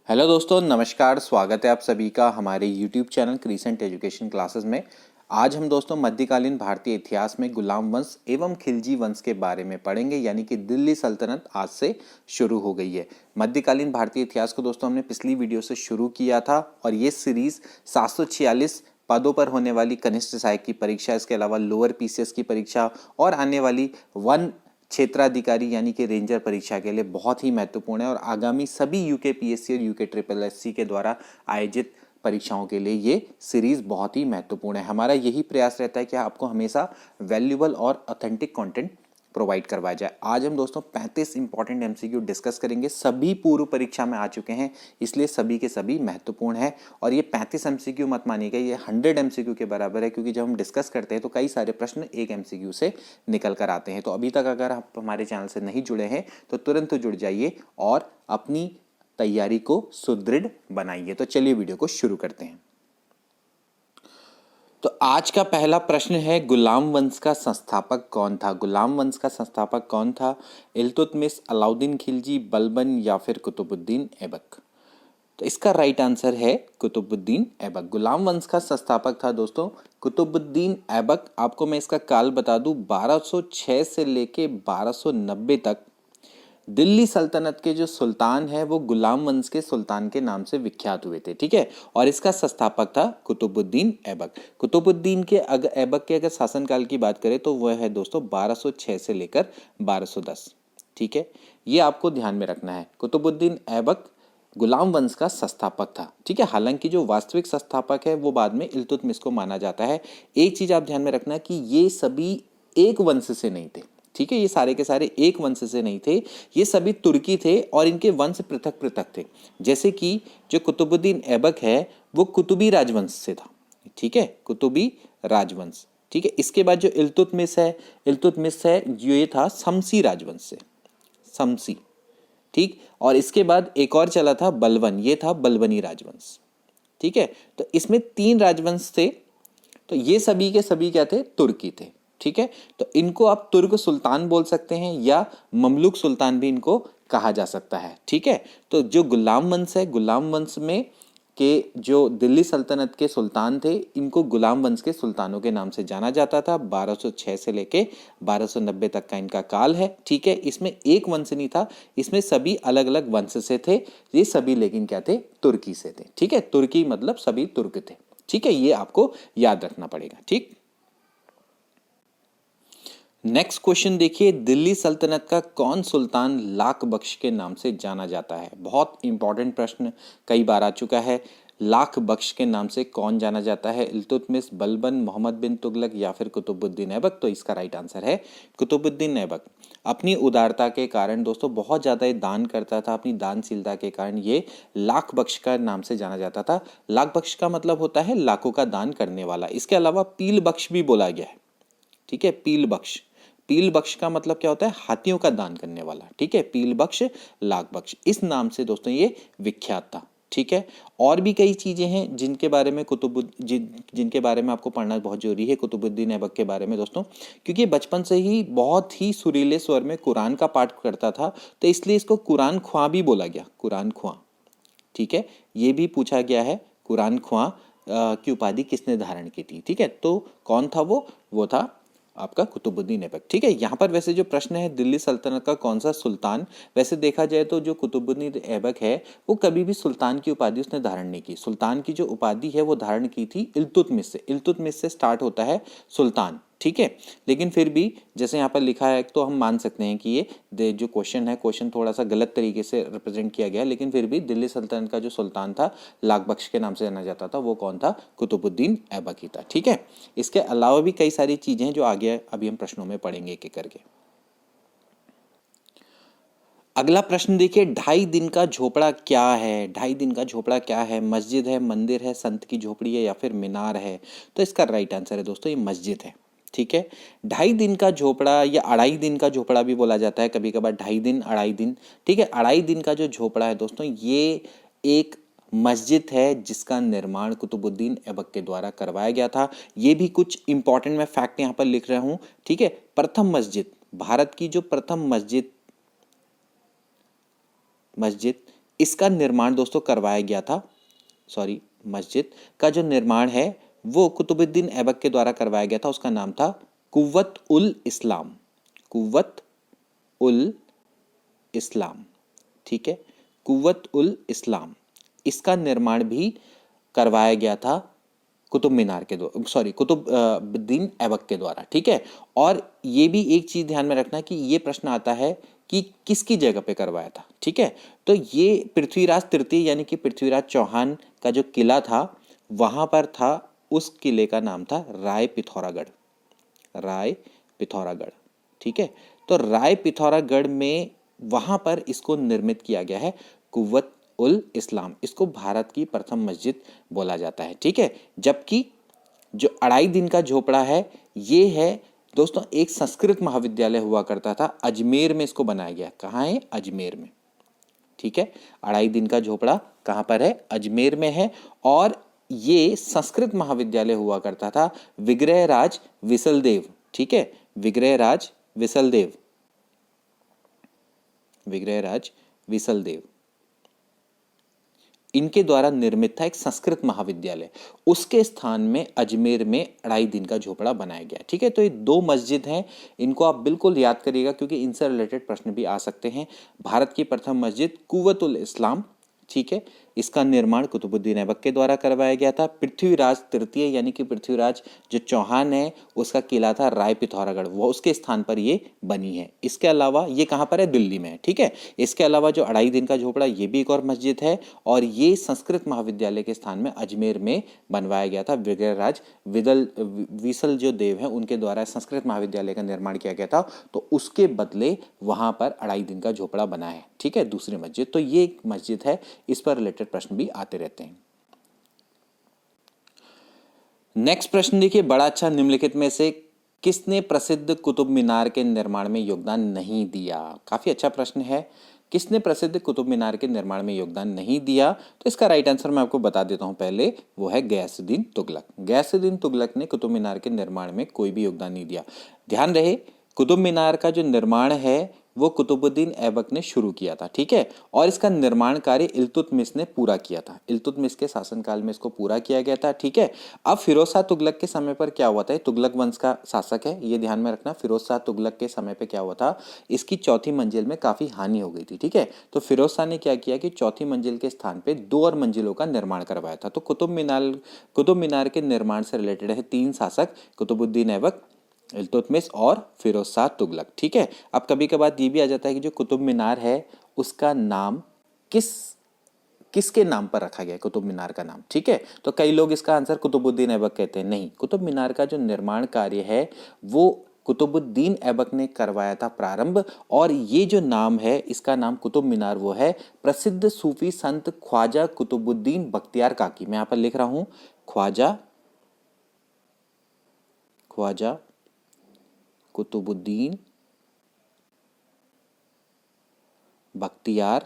Hello दोस्तों, नमस्कार। स्वागत है आप सभी का हमारे YouTube channel crescent education classes में। आज हम दोस्तों मध्यकालीन भारतीय इतिहास में गुलाम वंश एवं खिलजी वंश के बारे में पढ़ेंगे, यानी कि दिल्ली सल्तनत आज से शुरू हो गई है। मध्यकालीन भारतीय इतिहास को दोस्तों हमने पिछली वीडियो से शुरू किया था और ये सीरीज 746 पदों पर होने वाली कनिष्ठ सहायक की परीक्षा, इसके अलावा लोअर पीसीएस की परीक्षा और आने वाली वन क्षेत्राधिकारी यानी कि रेंजर परीक्षा के लिए बहुत ही महत्वपूर्ण है और आगामी सभी यूके पीएससी और यूके ट्रिपल एससी के द्वारा आयोजित परीक्षाओं के लिए ये सीरीज बहुत ही महत्वपूर्ण है। हमारा यही प्रयास रहता है कि आपको हमेशा वैल्यूबल और ऑथेंटिक कंटेंट प्रोवाइड करवाया जाए। आज हम दोस्तों 35 इंपॉर्टेंट एमसीक्यू डिस्कस करेंगे। सभी पूर्व परीक्षा में आ चुके हैं, इसलिए सभी के सभी महत्वपूर्ण है। और ये 35 एमसीक्यू मत मानिएगा, ये 100 एमसीक्यू के बराबर है, क्योंकि जब हम डिस्कस करते हैं तो कई सारे प्रश्न एक एमसीक्यू से निकल कर आते हैं। तो अभी तक अगर आप हमारे चैनल से नहीं जुड़े हैं तो तुरंत जुड़ जाइए और अपनी तैयारी को सुदृढ़ बनाइए। तो चलिए वीडियो को शुरू करते हैं। तो आज का पहला प्रश्न है, गुलाम वंश का संस्थापक कौन था? गुलाम वंश का संस्थापक कौन था? इल्तुतमिश, अलाउद्दीन खिलजी, बलबन या फिर कुतुबुद्दीन ऐबक? तो इसका राइट आंसर है कुतुबुद्दीन ऐबक। गुलाम वंश का संस्थापक था दोस्तों कुतुबुद्दीन ऐबक। आपको मैं इसका काल बता दूं, 1206 से लेके 1290 तक दिल्ली सल्तनत के जो सुल्तान है वो गुलाम वंश के सुल्तान के नाम से विख्यात हुए थे, ठीक है। और इसका संस्थापक था कुतुबुद्दीन ऐबक। कुतुबुद्दीन के ऐबक के अगर शासनकाल की बात करें तो वह है दोस्तों 1206 से लेकर 1210, ठीक है। ये आपको ध्यान में रखना है। कुतुबुद्दीन ऐबक गुलाम वंश का संस्थापक था, ठीक है। हालांकि जो वास्तविक संस्थापक है वो बाद में इल्तुतमिश को माना जाता है। एक चीज आप ध्यान में रखना कि ये सभी एक वंश से नहीं थे, ठीक है। ये सारे के सारे एक वंश से नहीं थे, ये सभी तुर्की थे और इनके वंश पृथक पृथक थे। जैसे कि जो कुतुबुद्दीन ऐबक है वो कुतुबी राजवंश से था, ठीक है, कुतुबी राजवंश, ठीक है। इसके बाद जो इल्तुतमिश है ये था शमसी राजवंश से, शमसी, ठीक। और इसके बाद एक और चला था बलबन, ये था बलबनी राजवंश, ठीक है। तो इसमें 3 राजवंश थे। तो ये सभी के सभी क्या थे? तुर्की थे, ठीक है। तो इनको आप तुर्क सुल्तान बोल सकते हैं या ममलुक सुल्तान भी इनको कहा जा सकता है, ठीक है। तो जो गुलाम वंश है, गुलाम वंश में के जो दिल्ली सल्तनत के सुल्तान थे, इनको गुलाम वंश के सुल्तानों के नाम से जाना जाता था। 1206 से लेके 1290 तक का इनका काल है, ठीक है। इसमें एक वंश नहीं था, इसमें सभी अलग अलग वंश से थे। ये सभी लेकिन क्या थे? तुर्की से थे, ठीक है। तुर्की मतलब सभी तुर्क थे, ठीक है। ये आपको याद रखना पड़ेगा, ठीक। नेक्स्ट क्वेश्चन देखिए, दिल्ली सल्तनत का कौन सुल्तान लाख बख्श के नाम से जाना जाता है? बहुत इंपॉर्टेंट प्रश्न, कई बार आ चुका है। लाख बख्श के नाम से कौन जाना जाता है? इल्तुतमिश, बलबन, मोहम्मद बिन तुगलक या फिर कुतुबुद्दीन ऐबक? तो इसका राइट आंसर है कुतुबुद्दीन ऐबक। अपनी उदारता के कारण दोस्तों बहुत ज़्यादा ये दान करता था, अपनी दानशीलता के कारण ये लाख बख्श का नाम से जाना जाता था। लाख बख्श का मतलब होता है लाखों का दान करने वाला। इसके अलावा पील बख्श भी बोला गया है, ठीक है। पील बख्श, पील बख्श का मतलब क्या होता है? हाथियों का दान करने वाला, ठीक है। पील बख्श, लाख बख्श, इस नाम से दोस्तों ये विख्यात था, ठीक है। और भी कई चीजें हैं जिनके बारे में जिनके बारे में आपको पढ़ना बहुत जरूरी है कुतुबुद्दीन ऐबक के बारे में दोस्तों, क्योंकि बचपन से ही बहुत ही सुरीले स्वर में कुरान का पाठ करता था, तो इसलिए इसको कुरान ख्वां भी बोला गया, कुरान ख्वां, ठीक है। ये भी पूछा गया है, कुरान ख्वां की उपाधि किसने धारण की थी, ठीक है। तो कौन था वो था आपका कुतुबुद्दीन ऐबक, ठीक है। यहाँ पर वैसे जो प्रश्न है दिल्ली सल्तनत का कौन सा सुल्तान, वैसे देखा जाए तो जो कुतुबुद्दीन ऐबक है वो कभी भी सुल्तान की उपाधि उसने धारण नहीं की। सुल्तान की जो उपाधि है वो धारण की थी इल्तुतमिश से। इल्तुतमिश से स्टार्ट होता है सुल्तान, ठीक है। लेकिन फिर भी जैसे यहाँ पर लिखा है तो हम मान सकते हैं कि ये जो क्वेश्चन है, क्वेश्चन थोड़ा सा गलत तरीके से रिप्रेजेंट किया गया, लेकिन फिर भी दिल्ली सल्तनत का जो सुल्तान था लाख बख्श के नाम से जाना जाता था, वो कौन था? कुतुबुद्दीन ऐबक ही था, ठीक है। इसके अलावा भी कई सारी चीजें हैं जो आगे अभी हम प्रश्नों में पढ़ेंगे एक एक करके। अगला प्रश्न देखिए, 2.5 दिन का झोपड़ा क्या है? 2.5 दिन का झोपड़ा क्या है? मस्जिद है, मंदिर है, संत की झोपड़ी है या फिर मीनार है? तो इसका राइट आंसर है दोस्तों ये मस्जिद है, ठीक है। 2.5 दिन का झोपड़ा या 2.5 दिन का झोपड़ा भी बोला जाता है कभी कभार, 2.5 दिन, 2.5 दिन, ठीक है। 2.5 दिन का जो झोपड़ा है दोस्तों ये एक मस्जिद है जिसका निर्माण कुतुबुद्दीन ऐबक के द्वारा करवाया गया था। ये भी कुछ इंपॉर्टेंट मैं फैक्ट यहाँ पर लिख रहा हूँ, ठीक है। प्रथम मस्जिद, भारत की जो प्रथम मस्जिद इसका निर्माण दोस्तों करवाया गया था, सॉरी, मस्जिद का जो निर्माण है वो कुतुबुद्दीन ऐबक के द्वारा करवाया गया था। उसका नाम था कुव्वत उल इस्लाम, कुव्वत उल इस्लाम, ठीक है, कुव्वत उल इस्लाम। इसका निर्माण भी करवाया गया था कुतुब मीनार के द्वारा, सॉरी, कुतुबुद्दीन ऐबक के द्वारा, ठीक है। और ये भी एक चीज ध्यान में रखना कि ये प्रश्न आता है कि किसकी जगह पे करवाया था, ठीक है। तो ये पृथ्वीराज तृतीय यानी कि पृथ्वीराज चौहान का जो किला था वहां पर था। उस किले का नाम था राय पिथौरागढ़, राय पिथौरागढ़, ठीक है। तो राय पिथौरागढ़ में वहां पर इसको निर्मित किया गया है कुव्वत उल इस्लाम। इसको भारत की प्रथम मस्जिद बोला जाता है, ठीक है। जबकि जो 2.5 दिन का झोपड़ा है ये है दोस्तों एक संस्कृत महाविद्यालय हुआ करता था, अजमेर में इसको बनाया गया। कहाँ है? अजमेर में, ठीक है। 2.5 दिन का झोपड़ा कहाँ पर है? अजमेर में है। और ये संस्कृत महाविद्यालय हुआ करता था विग्रहराज विसलदेव, ठीक है, विग्रहराज विसलदेव, विग्रहराज विसलदेव, इनके द्वारा निर्मित था एक संस्कृत महाविद्यालय। उसके स्थान में अजमेर में 2.5 दिन का झोपड़ा बनाया गया, ठीक है। तो ये 2 मस्जिद हैं, इनको आप बिल्कुल याद करिएगा क्योंकि इनसे रिलेटेड प्रश्न भी आ सकते हैं। भारत की प्रथम मस्जिद कुव्वत उल इस्लाम, ठीक है, इसका निर्माण कुतुबुद्दीन ऐबक के द्वारा करवाया गया था। पृथ्वीराज तृतीय यानी कि पृथ्वीराज जो चौहान है उसका किला था राय पिथौरागढ़, वो उसके स्थान पर ये बनी है। इसके अलावा ये कहाँ पर है? दिल्ली में, ठीक है। इसके अलावा जो 2.5 दिन का झोपड़ा ये भी एक और मस्जिद है और ये संस्कृत महाविद्यालय के स्थान में अजमेर में बनवाया गया था। विग्रहराज विसल जो देव हैं उनके द्वारा संस्कृत महाविद्यालय का निर्माण किया गया था, तो उसके बदले वहां पर 2.5 दिन का झोपड़ा बना है, ठीक है, दूसरी मस्जिद। तो ये एक मस्जिद है, इस पर रिलेटेड प्रश्न भी आते रहते हैं। नेक्स्ट प्रश्न देखिए, बड़ा अच्छा, निम्नलिखित में से किसने प्रसिद्ध कुतुब मीनार के निर्माण में योगदान नहीं दिया? काफी अच्छा प्रश्न है, किसने प्रसिद्ध कुतुब मीनार के निर्माण में योगदान नहीं दिया? तो इसका राइट आंसर मैं आपको बता देता हूं पहले, वो है गयासुद्दीन तुगलक। गयासुद्दीन तुगलक ने कुतुब मीनार के निर्माण में कोई भी योगदान नहीं दिया। ध्यान रहे, कुतुब मीनार का जो निर्माण है वो कुतुबुद्दीन ऐबक ने शुरू किया था, ठीक है, और इसका निर्माण कार्य इल्तुतमिश ने पूरा किया था। इल्तुतमिश के शासनकाल में इसको पूरा किया गया था, ठीक है। अब फिरोज शाह तुगलक के समय पर क्या हुआ था? तुगलक वंश का शासक है, ये ध्यान में रखना। फिरोज शाह तुगलक के समय पे क्या हुआ था? इसकी चौथी मंजिल में काफी हानि हो गई थी, ठीक है। तो फिरोज शाह ने क्या किया कि चौथी मंजिल के स्थान पे 2 और मंजिलों का निर्माण करवाया था। तो कुतुब मीनार के निर्माण से रिलेटेड है 3 शासक, कुतुबुद्दीन ऐबक, इल्तुतमिश और फिरोज शाह तुगलक, ठीक है। अब कभी कभार ये भी आ जाता है कि जो कुतुब मीनार है उसका नाम किसके नाम पर रखा गया है, कुतुब मीनार का नाम, ठीक है। तो कई लोग इसका आंसर कुतुबुद्दीन ऐबक कहते हैं, नहीं, कुतुब मीनार का जो निर्माण कार्य है वो कुतुबुद्दीन ऐबक ने करवाया था प्रारंभ। और ये जो नाम है इसका नाम कुतुब मीनार वो है प्रसिद्ध सूफी संत ख्वाजा कुतुबुद्दीन बख्तियार काकी, मैं यहां पर लिख रहा हूं ख्वाजा कुतुबुद्दीन बख्तियार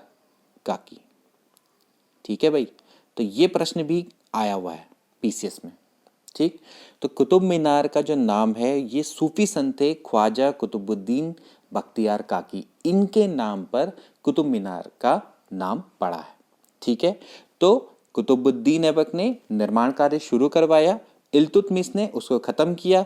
काकी, ठीक है भाई। तो ये प्रश्न भी आया हुआ है पीसीएस में, ठीक। तो कुतुब मीनार का जो नाम है ये सूफी संत थे ख्वाजा कुतुबुद्दीन बख्तियार काकी, इनके नाम पर कुतुब मीनार का नाम पड़ा है, ठीक है। तो कुतुबुद्दीन ऐबक ने निर्माण कार्य शुरू करवाया, इल्तुतमिश ने उसको खत्म किया।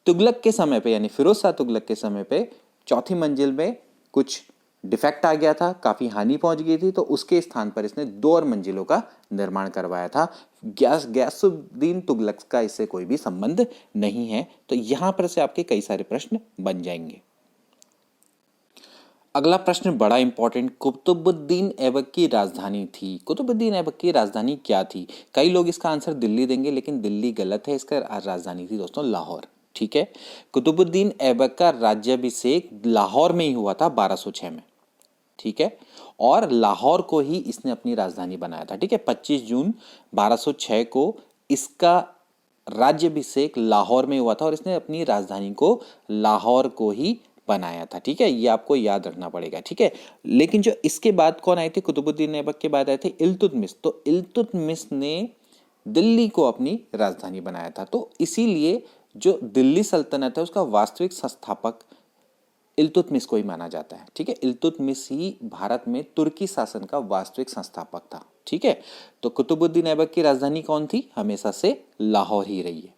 तुगलक के समय पे यानी फिरोज शाह तुगलक के समय पे चौथी मंजिल में कुछ डिफेक्ट आ गया था, काफी हानि पहुंच गई थी, तो उसके स्थान पर इसने 2 और मंजिलों का निर्माण करवाया था। गयासुद्दीन तुगलक का इससे कोई भी संबंध नहीं है। तो यहां पर से आपके कई सारे प्रश्न बन जाएंगे। अगला प्रश्न बड़ा इंपॉर्टेंट, कुतुबुद्दीन ऐबक की राजधानी थी। कुतुबुद्दीन ऐबक की राजधानी क्या थी? कई लोग इसका आंसर दिल्ली देंगे, लेकिन दिल्ली गलत है, इसका राजधानी थी दोस्तों लाहौर, ठीक है। कुतुबुद्दीन ऐबक का राज्याभिषेक लाहौर में ही हुआ था 1206 में, ठीक है, और लाहौर को ही इसने अपनी राजधानी बनाया था, ठीक है। 25 जून 1206 को इसका राज्याभिषेक लाहौर में हुआ था और इसने अपनी राजधानी को लाहौर को ही बनाया था, ठीक है। ये आपको याद रखना पड़ेगा, ठीक है। लेकिन जो इसके बाद कौन आए थे? कुतुबुद्दीन ऐबक के बाद आए थे इल्तुतमिश। तो इल्तुतमिश ने दिल्ली को अपनी राजधानी बनाया था। तो इसीलिए जो दिल्ली सल्तनत है उसका वास्तविक संस्थापक इल्तुतमिश को ही माना जाता है। ठीक है, इल्तुतमिश ही भारत में तुर्की शासन का वास्तविक संस्थापक था। ठीक है, तो कुतुबुद्दीन ऐबक की राजधानी कौन थी? हमेशा से लाहौर ही रही है।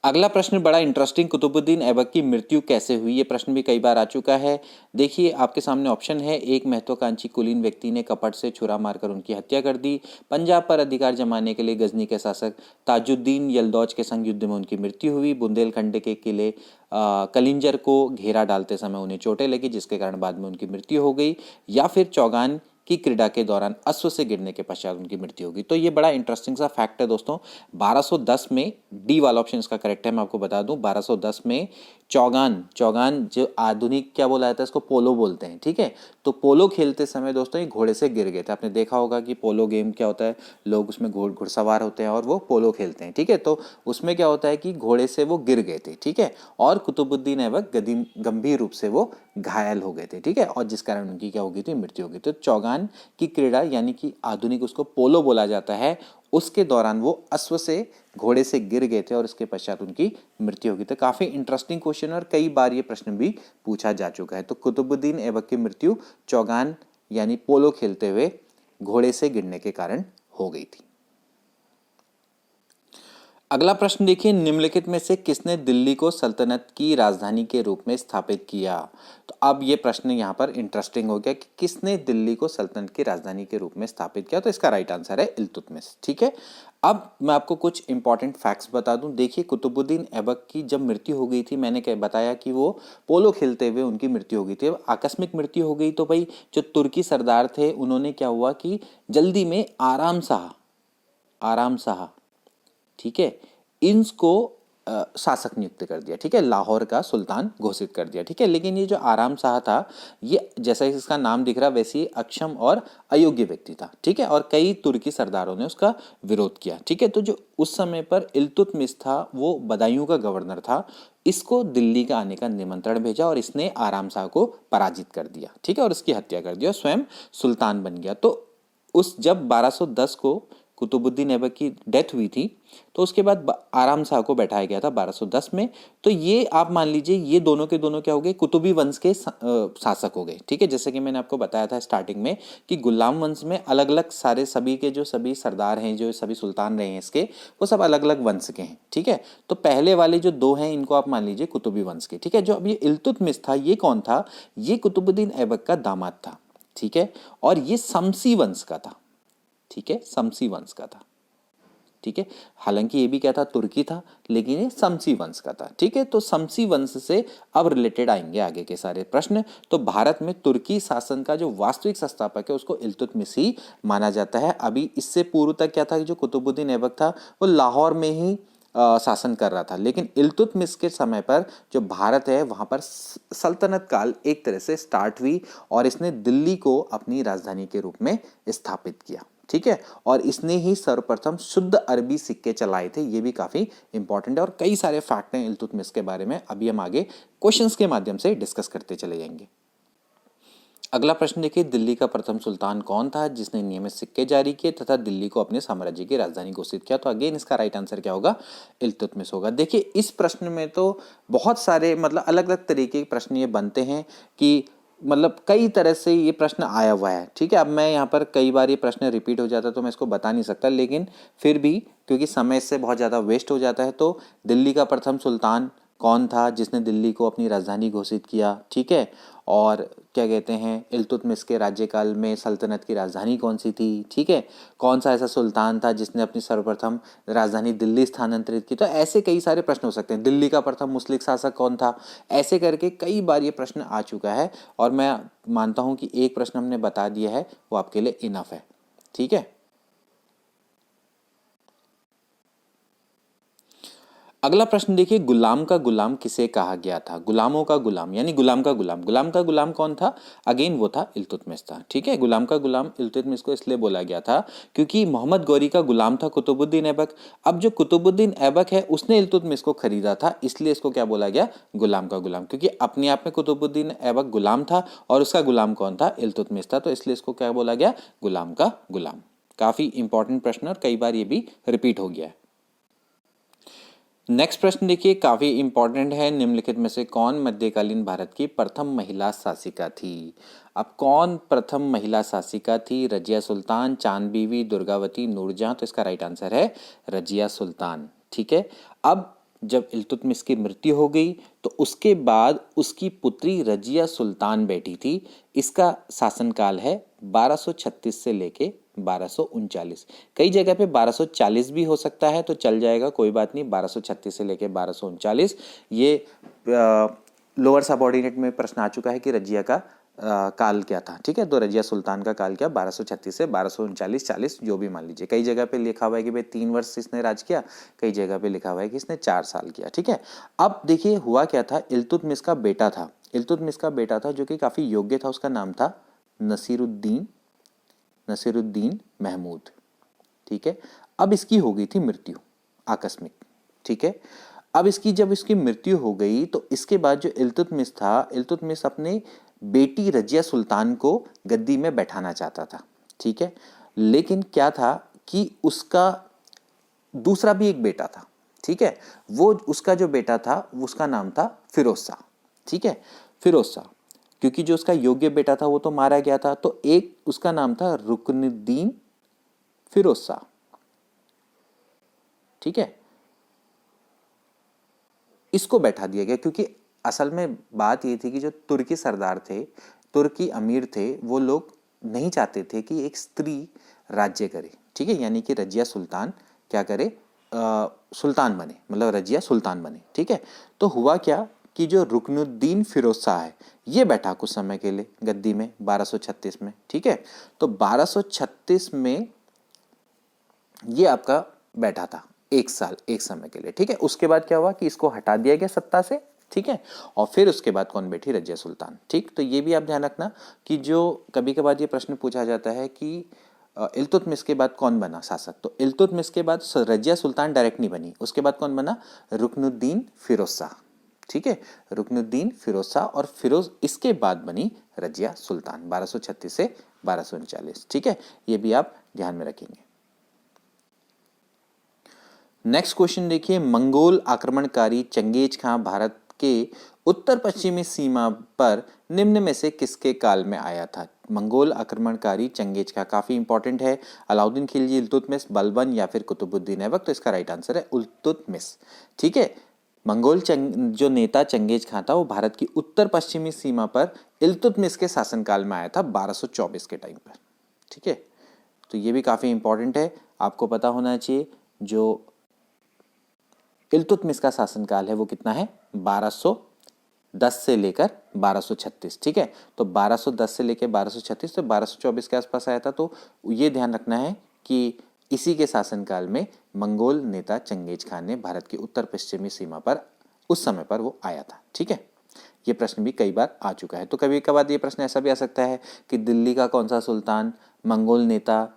अगला प्रश्न बड़ा इंटरेस्टिंग, कुतुबुद्दीन ऐबक की मृत्यु कैसे हुई? ये प्रश्न भी कई बार आ चुका है। देखिए आपके सामने ऑप्शन है। एक, महत्वाकांक्षी कुलीन व्यक्ति ने कपट से छुरा मारकर उनकी हत्या कर दी। पंजाब पर अधिकार जमाने के लिए गजनी के शासक ताजुद्दीन यलदौज के संग युद्ध में उनकी मृत्यु हुई। बुंदेलखंड के किले कलिंजर को घेरा डालते समय उन्हें चोटें लगी, जिसके कारण बाद में उनकी मृत्यु हो गई। या फिर चौगान की क्रीड़ा के दौरान अश्व से गिरने के पश्चात उनकी मृत्यु होगी। तो ये बड़ा इंटरेस्टिंग सा फैक्ट है दोस्तों। 1210 में, डी वाला ऑप्शन इसका करेक्ट है। मैं आपको बता दूं 1210 में चौगान जो आधुनिक क्या बोला जाता है इसको, पोलो बोलते हैं। ठीक है, तो पोलो खेलते समय दोस्तों ये घोड़े से गिर गए थे। आपने देखा होगा कि पोलो गेम क्या होता है, लोग उसमें घुड़सवार होते हैं और वो पोलो खेलते हैं। ठीक है, तो उसमें क्या होता है कि घोड़े से वो गिर गए थे। ठीक है, और कुतुबुद्दीन ऐबक गंभीर रूप से वो घायल हो गए थे। ठीक है, और जिस कारण उनकी क्या हो गई थी, मृत्यु हो गई। तो चौगान की क्रीड़ा यानी कि आधुनिक उसको पोलो बोला जाता है, उसके दौरान वो अश्व से, घोड़े से गिर गए थे और उसके पश्चात उनकी मृत्यु हो गई। तो काफी इंटरेस्टिंग क्वेश्चन और कई बार ये प्रश्न भी पूछा जा चुका है। तो कुतुबुद्दीन ऐबक की मृत्यु चौगान यानी पोलो खेलते हुए घोड़े से गिरने के कारण हो गई थी। अगला प्रश्न देखिए, निम्नलिखित में से किसने दिल्ली को सल्तनत की राजधानी के रूप में स्थापित किया? तो अब ये प्रश्न यहाँ पर इंटरेस्टिंग हो गया कि किसने दिल्ली को सल्तनत की राजधानी के रूप में स्थापित किया। तो इसका राइट आंसर है इल्तुतमिश। ठीक है, अब मैं आपको कुछ इंपॉर्टेंट फैक्ट्स बता दूं। देखिए कुतुबुद्दीन ऐबक की जब मृत्यु हो गई थी, मैंने क्या बताया कि वो पोलो खेलते हुए उनकी मृत्यु हो गई थी। अब आकस्मिक मृत्यु हो गई तो भाई जो तुर्की सरदार थे उन्होंने क्या हुआ कि जल्दी में आराम शाह, ठीक है, इनको शासक नियुक्त कर दिया। ठीक है, लाहौर का सुल्तान घोषित कर दिया। ठीक है, लेकिन ये जो आराम शाह था, ये जैसा इसका नाम दिख रहा वैसे ही अक्षम और अयोग्य व्यक्ति था। ठीक है, और कई तुर्की सरदारों ने उसका विरोध किया। ठीक है, तो जो उस समय पर इल्तुतमिश था वो बदायूं का गवर्नर था, इसको दिल्ली का आने का निमंत्रण भेजा और इसने आराम शाह को पराजित कर दिया। ठीक है, और इसकी हत्या कर दिया, स्वयं सुल्तान बन गया। तो उस जब 1210 को कुतुबुद्दीन ऐबक की डेथ हुई थी, तो उसके बाद आराम शाह को बैठाया गया था 1210 में। तो ये आप मान लीजिए ये दोनों के दोनों क्या हो गए, कुतुबी वंश के शासक हो गए। ठीक है, जैसे कि मैंने आपको बताया था स्टार्टिंग में कि गुलाम वंश में अलग अलग सारे सभी के जो सभी सरदार हैं, जो सभी सुल्तान रहे हैं इसके, वो सब अलग अलग वंश के हैं। ठीक है, तो पहले वाले जो दो हैं इनको आप मान लीजिए कुतुबी वंश के। ठीक है, जो अब ये इल्तुतमिश था ये कौन था? ये कुतुबुद्दीन ऐबक का दामाद था। ठीक है, और ये शमसी वंश का था। ठीक है, शमसी वंश का था। ठीक है, हालांकि ये भी क्या था, तुर्की था, लेकिन ये शमसी वंश का था। ठीक है, तो शमसी वंश से अब रिलेटेड आएंगे आगे के सारे प्रश्न। तो भारत में तुर्की शासन का जो वास्तविक संस्थापक है उसको इल्तुतमिश ही माना जाता है। अभी इससे पूर्व तक क्या था कि जो कुतुबुद्दीन ऐबक था वो लाहौर में ही शासन कर रहा था, लेकिन इल्तुतमिश के समय पर जो भारत है वहां पर सल्तनत काल एक तरह से स्टार्ट हुई और इसने दिल्ली को अपनी राजधानी के रूप में स्थापित किया। ठीक है, और इसने ही सर्वप्रथम शुद्ध अरबी सिक्के चलाए थे। ये भी काफी इंपॉर्टेंट है और कई सारे फैक्ट हैं इल्तुतमिश के बारे में, अभी हम आगे क्वेश्चंस के माध्यम से डिस्कस करते चले जाएंगे। अगला प्रश्न देखिए, दिल्ली का प्रथम सुल्तान कौन था जिसने नियमित सिक्के जारी किए तथा दिल्ली को अपने साम्राज्य की राजधानी घोषित किया? तो अगेन इसका राइट आंसर क्या होगा? इल्तुतमिश होगा। देखिए इस प्रश्न में तो बहुत सारे मतलब अलग अलग तरीके के प्रश्न ये बनते हैं कि मतलब कई तरह से ये प्रश्न आया हुआ है। ठीक है, अब मैं यहाँ पर कई बार ये प्रश्न रिपीट हो जाता है तो मैं इसको बता नहीं सकता, लेकिन फिर भी क्योंकि समय से बहुत ज़्यादा वेस्ट हो जाता है, तो दिल्ली का प्रथम सुल्तान कौन था जिसने दिल्ली को अपनी राजधानी घोषित किया? ठीक है, और क्या कहते हैं इल्तुतमिश के राज्यकाल में सल्तनत की राजधानी कौन सी थी? ठीक है, कौन सा ऐसा सुल्तान था जिसने अपनी सर्वप्रथम राजधानी दिल्ली स्थानांतरित की? तो ऐसे कई सारे प्रश्न हो सकते हैं। दिल्ली का प्रथम मुस्लिम शासक कौन था? ऐसे करके कई बार ये प्रश्न आ चुका है और मैं मानता हूं कि एक प्रश्न हमने बता दिया है वो आपके लिए इनफ है। ठीक है, अगला प्रश्न देखिए, गुलाम का गुलाम किसे कहा गया था? गुलामों का गुलाम यानी गुलाम का गुलाम कौन था? अगेन वो था इल्तुतमिश था। ठीक है, गुलाम का गुलाम इल्तुतमिश को इसलिए बोला गया था क्योंकि मोहम्मद गौरी का गुलाम था कुतुबुद्दीन ऐबक। अब जो कुतुबुद्दीन ऐबक है उसने इल्तुतमिश को खरीदा था, इसलिए इसको क्या बोला गया? गुलाम का गुलाम, क्योंकि अपने आप में कुतुबुद्दीन ऐबक गुलाम था और उसका गुलाम कौन था? इल्तुतमिश था, तो इसलिए इसको क्या बोला गया? गुलाम का गुलाम। काफी इंपॉर्टेंट प्रश्न और कई बार ये भी रिपीट हो गया है। नेक्स्ट प्रश्न देखिए, काफी इंपॉर्टेंट है। निम्नलिखित में से कौन मध्यकालीन भारत की प्रथम महिला शासिका थी? अब कौन प्रथम महिला शासिका थी? रजिया सुल्तान, चांद बीवी, दुर्गावती, नूरजहां? तो इसका राइट आंसर है रजिया सुल्तान। ठीक है। अब जब इल्तुतमिश की मृत्यु हो गई तो उसके बाद उसकी पुत्री रजिया सुल्तान बैठी थी। इसका शासनकाल है 1236 से लेके 1239। कई जगह पे 1240 भी हो सकता है, तो चल जाएगा, कोई बात नहीं। 1236 से लेके 1239। ये लोअर सबऑर्डिनेट में प्रश्न आ चुका है कि रजिया का काल क्या था। ठीक है, तो रजिया सुल्तान का काल क्या, 1236 से 1239, 40 जो भी मान लीजिए। कई जगह पे लिखा हुआ है कि भाई 3 वर्ष इसने राज किया, कई जगह पे लिखा हुआ है कि इसने 4 साल किया। ठीक है। अब देखिए हुआ क्या था, इल्तुतमिश का बेटा था। इल्तुतमिश का बेटा था जो कि काफी योग्य था, उसका नाम था नसीरुद्दीन महमूद। ठीक है। अब इसकी हो गई थी मृत्यु आकस्मिक। ठीक है। अब जब इसकी मृत्यु हो गई तो इसके बाद जो इल्तुतमिश था, इल्तुतमिश अपने बेटी रजिया सुल्तान को गद्दी में बैठाना चाहता था। ठीक है। लेकिन क्या था कि उसका दूसरा भी एक बेटा था। ठीक है। वो उसका जो बेटा था उसका नाम था फिरोज शाह। ठीक है। फिरोज शाह, क्योंकि जो उसका योग्य बेटा था वो तो मारा गया था, तो एक उसका नाम था रुकनुद्दीन फिरोज शाह। ठीक है। इसको बैठा दिया गया क्योंकि असल में बात ये थी कि जो तुर्की सरदार थे, तुर्की अमीर थे, वो लोग नहीं चाहते थे कि एक स्त्री राज्य करे। ठीक है, यानी कि रजिया सुल्तान क्या करे, सुल्तान बने, मतलब रजिया सुल्तान बने। ठीक है। तो हुआ क्या कि जो रुकनुद्दीन फिरोज शाह है ये बैठा कुछ समय के लिए गद्दी में 1236 में। ठीक है। तो 1236 में ये आपका बैठा था 1 साल, एक समय के लिए। ठीक है। उसके बाद क्या हुआ कि इसको हटा दिया गया सत्ता से। ठीक है। और फिर उसके बाद कौन बैठी, रजिया सुल्तान। ठीक। तो ये भी आप ध्यान रखना कि जो कभी कभार ये प्रश्न पूछा जाता है कि इल्तुतमिश के बाद कौन बना शासक, तो इल्तुतमिश के बाद रजिया सुल्तान डायरेक्ट नहीं बनी, उसके बाद कौन बना, रुकनुद्दीन फिरोज शाह। ठीक है। रुकनुद्दीन फिरोज शाह, और फिरोज इसके बाद बनी रजिया सुल्तान 1236 से 1239। ठीक है। ये भी आप ध्यान में रखेंगे। नेक्स्ट क्वेश्चन देखिए, मंगोल आक्रमणकारी चंगेज खां भारत के उत्तर पश्चिमी सीमा पर निम्न में से किसके काल में आया था? मंगोल आक्रमणकारी चंगेज खां काफी इंपॉर्टेंट है। अलाउद्दीन खिलजी, इल्तुतमिश, बलबन या फिर कुतुबुद्दीन ऐबक? तो इसका राइट आंसर है इल्तुतमिश। ठीक है। मंगोल जो नेता चंगेज खां था वो भारत की उत्तर पश्चिमी सीमा पर इल्तुतमिश के शासनकाल में आया था 1224 के टाइम पर। ठीक है। तो ये भी काफी इंपॉर्टेंट है, आपको पता होना चाहिए। जो इल्तुतमिश का शासनकाल है वो कितना है, 1210 से लेकर 1236। ठीक है। तो 1210 से लेकर 1236, तो 1224 के आसपास आया था। तो ये ध्यान रखना है कि इसी के शासनकाल में मंगोल नेता चंगेज खान ने भारत की उत्तर पश्चिमी सीमा पर उस समय पर वो आया था। ठीक है। ये प्रश्न भी कई बार आ चुका है। तो कभी कभार ये प्रश्न ऐसा भी आ सकता है कि दिल्ली का कौन सा सुल्तान मंगोल नेता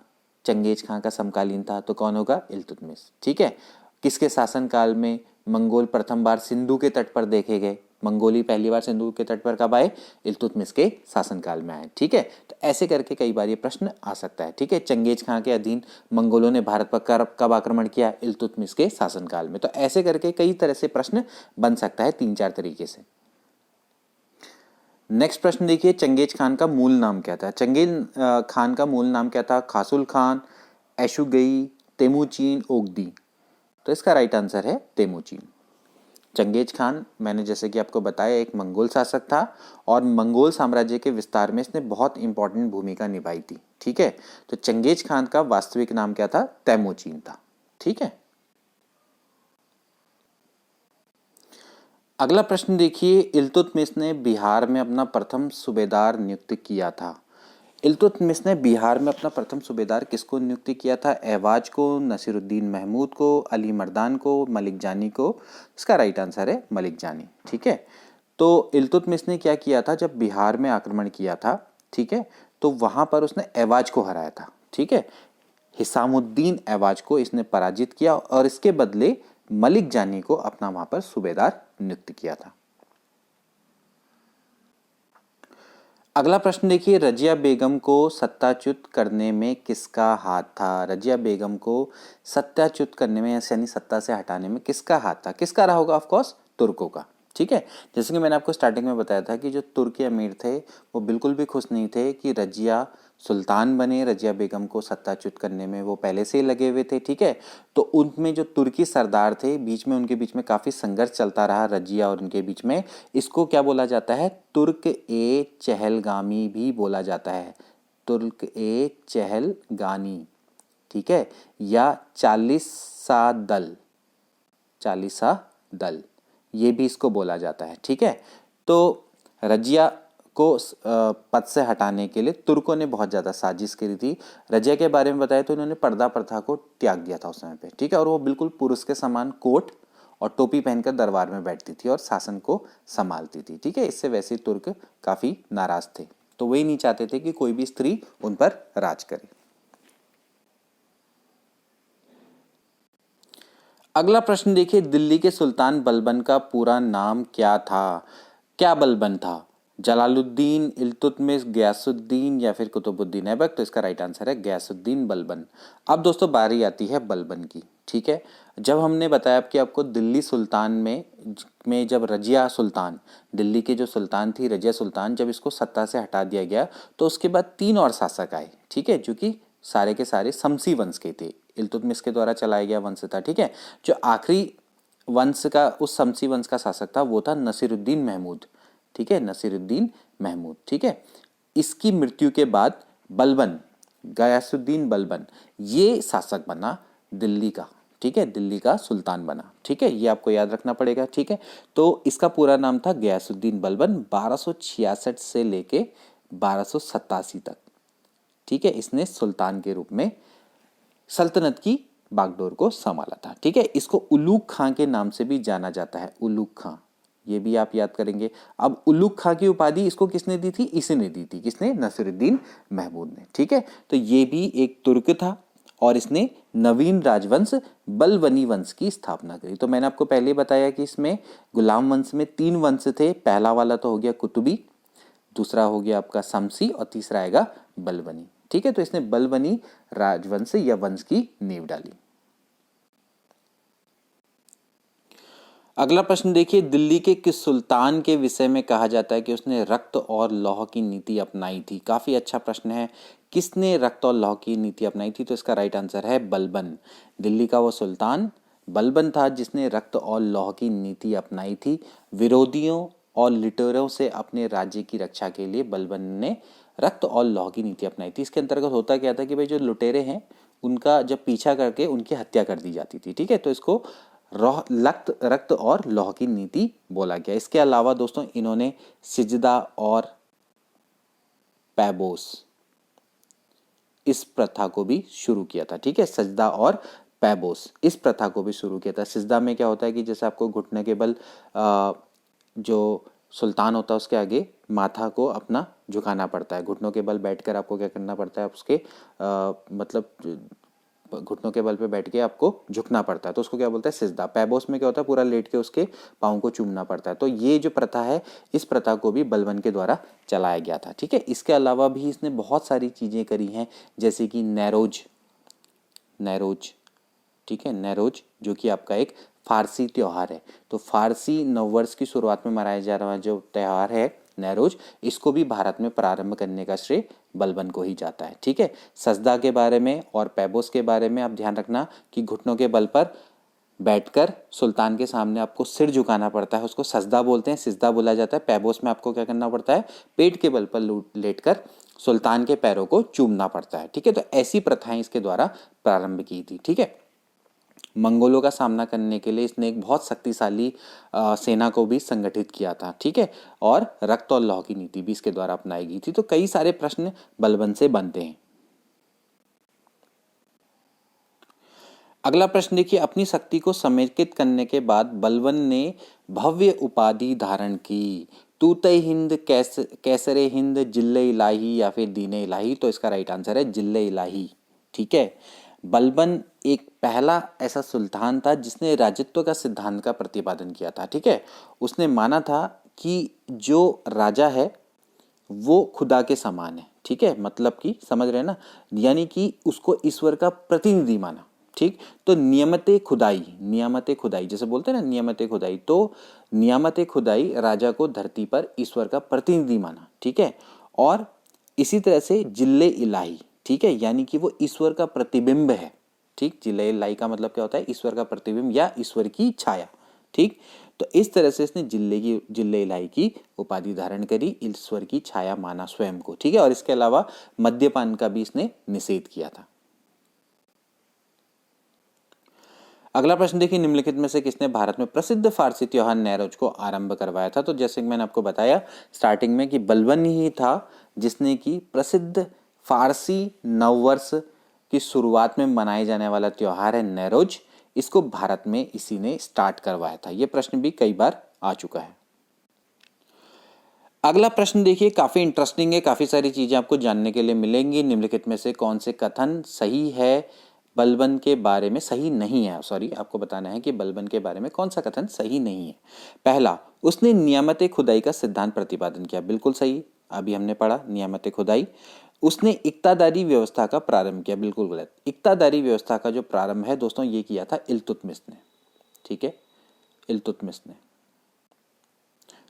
चंगेज खां का समकालीन था? तो कौन होगा, इल्तुतमिश। ठीक है। किसके शासनकाल में मंगोल प्रथम बार सिंधु के तट पर देखे गए? मंगोली पहली बार सिंधु के तट पर कब आए, इल्तुतमिश के शासनकाल में आए। ठीक है। तो ऐसे करके कई बार ये प्रश्न आ सकता है। ठीक है। चंगेज खां के अधीन मंगोलों ने भारत पर कब आक्रमण किया, इल्तुतमिश के शासनकाल में। तो ऐसे करके कई तरह से प्रश्न बन सकता है, 3-4 तरीके से। नेक्स्ट प्रश्न देखिए, चंगेज खान का मूल नाम क्या था? चंगेज खान का मूल नाम क्या था? खासुल खान, एशुगई, तेमुचीन, ओगदी? तो इसका राइट आंसर है तेमुचीन। चंगेज खान, मैंने जैसे कि आपको बताया, एक मंगोल शासक था और मंगोल साम्राज्य के विस्तार में इसने बहुत इंपॉर्टेंट भूमिका निभाई थी। ठीक है। तो चंगेज खान का वास्तविक नाम क्या था, तैमूचिन था। ठीक है। अगला प्रश्न देखिए, इल्तुतमिश ने बिहार में अपना प्रथम सूबेदार नियुक्त किया था। इल्तुतमिश ने बिहार में अपना प्रथम सूबेदार किसको नियुक्त किया था? एवाज को, नसीरुद्दीन महमूद को, अली मर्दान को, मलिक जानी को? इसका राइट आंसर है मलिक जानी। ठीक है। तो इल्तुतमिश ने क्या किया था, जब बिहार में आक्रमण किया था, ठीक है, तो वहां पर उसने एवाज को हराया था। ठीक है। हिसामुद्दीन एवाज को इसने पराजित किया और इसके बदले मलिक जानी को अपना वहां पर सूबेदार नियुक्त किया था। अगला प्रश्न देखिए, रजिया बेगम को सत्ताच्युत करने में किसका हाथ था? रजिया बेगम को सत्ताच्युत करने में यानी सत्ता से हटाने में किसका हाथ था? किसका रहा होगा? ऑफ कोर्स तुर्कों का। ठीक है, जैसे कि मैंने आपको स्टार्टिंग में बताया था कि जो तुर्की अमीर थे वो बिल्कुल भी खुश नहीं थे कि रजिया सुल्तान बने। रजिया बेगम को सत्ताच्युत करने में वो पहले से ही लगे हुए थे। ठीक है, तो उनमें जो तुर्की सरदार थे बीच में, उनके बीच में काफ़ी संघर्ष चलता रहा रजिया और उनके बीच में। इसको क्या बोला जाता है? तुर्क ए चहलगामी भी बोला जाता है। तुर्क ए चहलगानी, ठीक है, या चालीसा दल, चालीसा दल, ये भी इसको बोला जाता है। ठीक है, तो रजिया को पद से हटाने के लिए तुर्कों ने बहुत ज़्यादा साजिश करी थी। रजिया के बारे में बताया तो इन्होंने पर्दा प्रथा को त्याग दिया था उस समय पे। ठीक है, और वो बिल्कुल पुरुष के समान कोट और टोपी पहनकर दरबार में बैठती थी और शासन को संभालती थी। ठीक है, इससे वैसे तुर्क काफ़ी नाराज थे, तो वही नहीं चाहते थे कि कोई भी स्त्री उन पर राज करे। अगला प्रश्न देखिए, दिल्ली के सुल्तान बलबन का पूरा नाम क्या था? क्या बलबन था? जलालुद्दीन, इल्तुतमिश, गयासुद्दीन या फिर कुतुबुद्दीन ऐबक? तो इसका राइट आंसर है गयासुद्दीन बलबन। अब दोस्तों बारी आती है बलबन की। ठीक है, जब हमने बताया कि आपको दिल्ली सुल्तान में जब रजिया सुल्तान, दिल्ली के जो सुल्तान थी रजिया सुल्तान, जब इसको सत्ता से हटा दिया गया तो उसके बाद 3 और शासक आए। ठीक है, जो कि सारे के सारे शमसी वंश के थे, इल्तुतमिश के द्वारा चलाया गया वंश था। ठीक है, जो आखिरी वंश का, उस शमसी वंश का शासक था वो था नसीरुद्दीन महमूद। ठीक है, नसीरुद्दीन महमूद। ठीक है, इसकी मृत्यु के बाद बलबन, गयासुद्दीन बलबन, ये शासक बना दिल्ली का। ठीक है, दिल्ली का सुल्तान बना। ठीक है, ये आपको याद रखना पड़ेगा। ठीक है, तो इसका पूरा नाम था गयासुद्दीन बलबन, 1266 से लेके 1287 तक। ठीक है, इसने सुल्तान के रूप में सल्तनत की बागडोर को संभाला था। ठीक है, इसको उलूग खां के नाम से भी जाना जाता है, उलूग खां, ये भी आप याद करेंगे। अब उलूग खां की उपाधि इसको किसने दी थी? इसी ने दी थी। किसने? नसीरुद्दीन महमूद ने। ठीक है, तो ये भी एक तुर्क था और इसने नवीन राजवंश बलबनी वंश की स्थापना करी। तो मैंने आपको पहले बताया कि इसमें गुलाम वंश में 3 वंश थे। पहला वाला तो हो गया कुतुबी, दूसरा हो गया आपका शमसी और तीसरा आएगा बलबनी। ठीक है, तो इसने बलबनी राजवंश या वंश की नींव डाली। अगला प्रश्न देखिए, दिल्ली के किस सुल्तान के विषय में कहा जाता है कि उसने रक्त और लौह की नीति अपनाई थी? काफी अच्छा प्रश्न है। किसने रक्त और लौह की नीति अपनाई थी? तो इसका राइट आंसर है बलबन। दिल्ली का वो सुल्तान बलबन था जिसने रक्त और लौह की नीति अपनाई थी। विरोधियों और लुटेरों से अपने राज्य की रक्षा के लिए बलबन ने रक्त और लौह की नीति अपनाई थी। इसके अंतर्गत होता क्या था कि भाई जो लुटेरे हैं उनका जब पीछा करके उनकी हत्या कर दी जाती थी। ठीक है, तो इसको रक्त और लौह की नीति बोला गया। इसके अलावा दोस्तों इन्होंने सिजदा और पैबोस, इस प्रथा को भी शुरू किया था। ठीक है, सजदा और पैबोस, इस प्रथा को भी शुरू किया था। सिजदा में क्या होता है कि जैसे आपको घुटने के बल जो सुल्तान होता है उसके आगे माथा को अपना झुकाना पड़ता है। घुटनों के बल बैठकर आपको क्या करना पड़ता है? उसके मतलब घुटनों के बल पे बैठ के आपको झुकना पड़ता है, तो उसको क्या बोलते हैं? सिजदा। पैबोस में क्या होता है? पूरा लेट के उसके पाँव को चूमना पड़ता है। तो ये जो प्रथा है, इस प्रथा को भी बलबन के द्वारा चलाया गया था। ठीक है, इसके अलावा भी इसने बहुत सारी चीज़ें करी हैं, जैसे कि नैरोज, ठीक है, नैरोज जो कि आपका एक फारसी त्यौहार है। तो फारसी नववर्ष की शुरुआत में मनाया जा रहा जो त्यौहार है नैरोज, इसको भी भारत में प्रारंभ करने का श्रेय बलबन को ही जाता है। ठीक है, सजदा के बारे में और पैबोस के बारे में आप ध्यान रखना कि घुटनों के बल पर बैठकर सुल्तान के सामने आपको सिर झुकाना पड़ता है, उसको सजदा बोलते हैं, सिजदा बोला जाता है। पैबोस में आपको क्या करना पड़ता है? पेट के बल पर लेटकर सुल्तान के पैरों को चूमना पड़ता है। ठीक है, तो ऐसी प्रथाएं इसके द्वारा प्रारंभ की थी। ठीक है, मंगोलों का सामना करने के लिए इसने एक बहुत शक्तिशाली सेना को भी संगठित किया था। ठीक है, और रक्त और लौह की नीति भी इसके द्वारा अपनाई गई थी। तो कई सारे प्रश्न बलबन से बनते हैं। अगला प्रश्न देखिए, अपनी शक्ति को समेकित करने के बाद बलबन ने भव्य उपाधि धारण की। तूते हिंद, कैसरे हिंद, जिल्ले इलाही या फिर दीने इलाही? तो इसका राइट आंसर है जिल्ले इलाही। ठीक है, बलबन एक पहला ऐसा सुल्तान था जिसने राजत्व का सिद्धांत का प्रतिपादन किया था। ठीक है, उसने माना था कि जो राजा है वो खुदा के समान है, ठीक है, मतलब कि समझ रहे हैं ना, यानी कि उसको ईश्वर का प्रतिनिधि माना, ठीक। तो नियमते खुदाई जैसे बोलते हैं ना, नियमते खुदाई, तो नियमते खुदाई राजा को धरती पर ईश्वर का प्रतिनिधि माना, ठीक है। और इसी तरह से जिल्ले इलाही, ठीक है, यानी कि वो ईश्वर का प्रतिबिंब है, ठीक। जिल्ले इलाही का मतलब क्या होता है, ईश्वर का प्रतिबिंब या ईश्वर की छाया, ठीक। तो इस तरह से इसने जिल्ले इलाही की उपाधि धारण करी, ईश्वर की छाया माना स्वयं को, ठीक है। और इसके अलावा मद्यपान का भी इसने निषेध किया था। अगला प्रश्न देखिए, निम्नलिखित में से किसने भारत में प्रसिद्ध फारसी त्योहार नैरोज को आरंभ करवाया था। तो जैसे कि मैंने आपको बताया स्टार्टिंग में कि बलबन ही था जिसने की प्रसिद्ध फारसी नववर्ष की शुरुआत में मनाए जाने वाला त्योहार है नैरोज, इसको भारत में इसी ने स्टार्ट करवाया था। यह प्रश्न भी कई बार आ चुका है। अगला प्रश्न देखिए, काफी इंटरेस्टिंग है, काफी सारी चीजें आपको जानने के लिए मिलेंगी। निम्नलिखित में से कौन से कथन सही है, बलबन के बारे में सही नहीं है, सॉरी आपको बताना है कि बलबन के बारे में कौन सा कथन सही नहीं है। पहला, उसने नियामत खुदाई का सिद्धांत प्रतिपादन किया, बिल्कुल सही, अभी हमने पढ़ा नियामत खुदाई। उसने इक्तादारी व्यवस्था का प्रारंभ किया, बिल्कुल गलत। इक्तादारी व्यवस्था का जो प्रारंभ है दोस्तों, ये किया था इल्तुतमिश ने, ठीक है, इल्तुतमिश ने।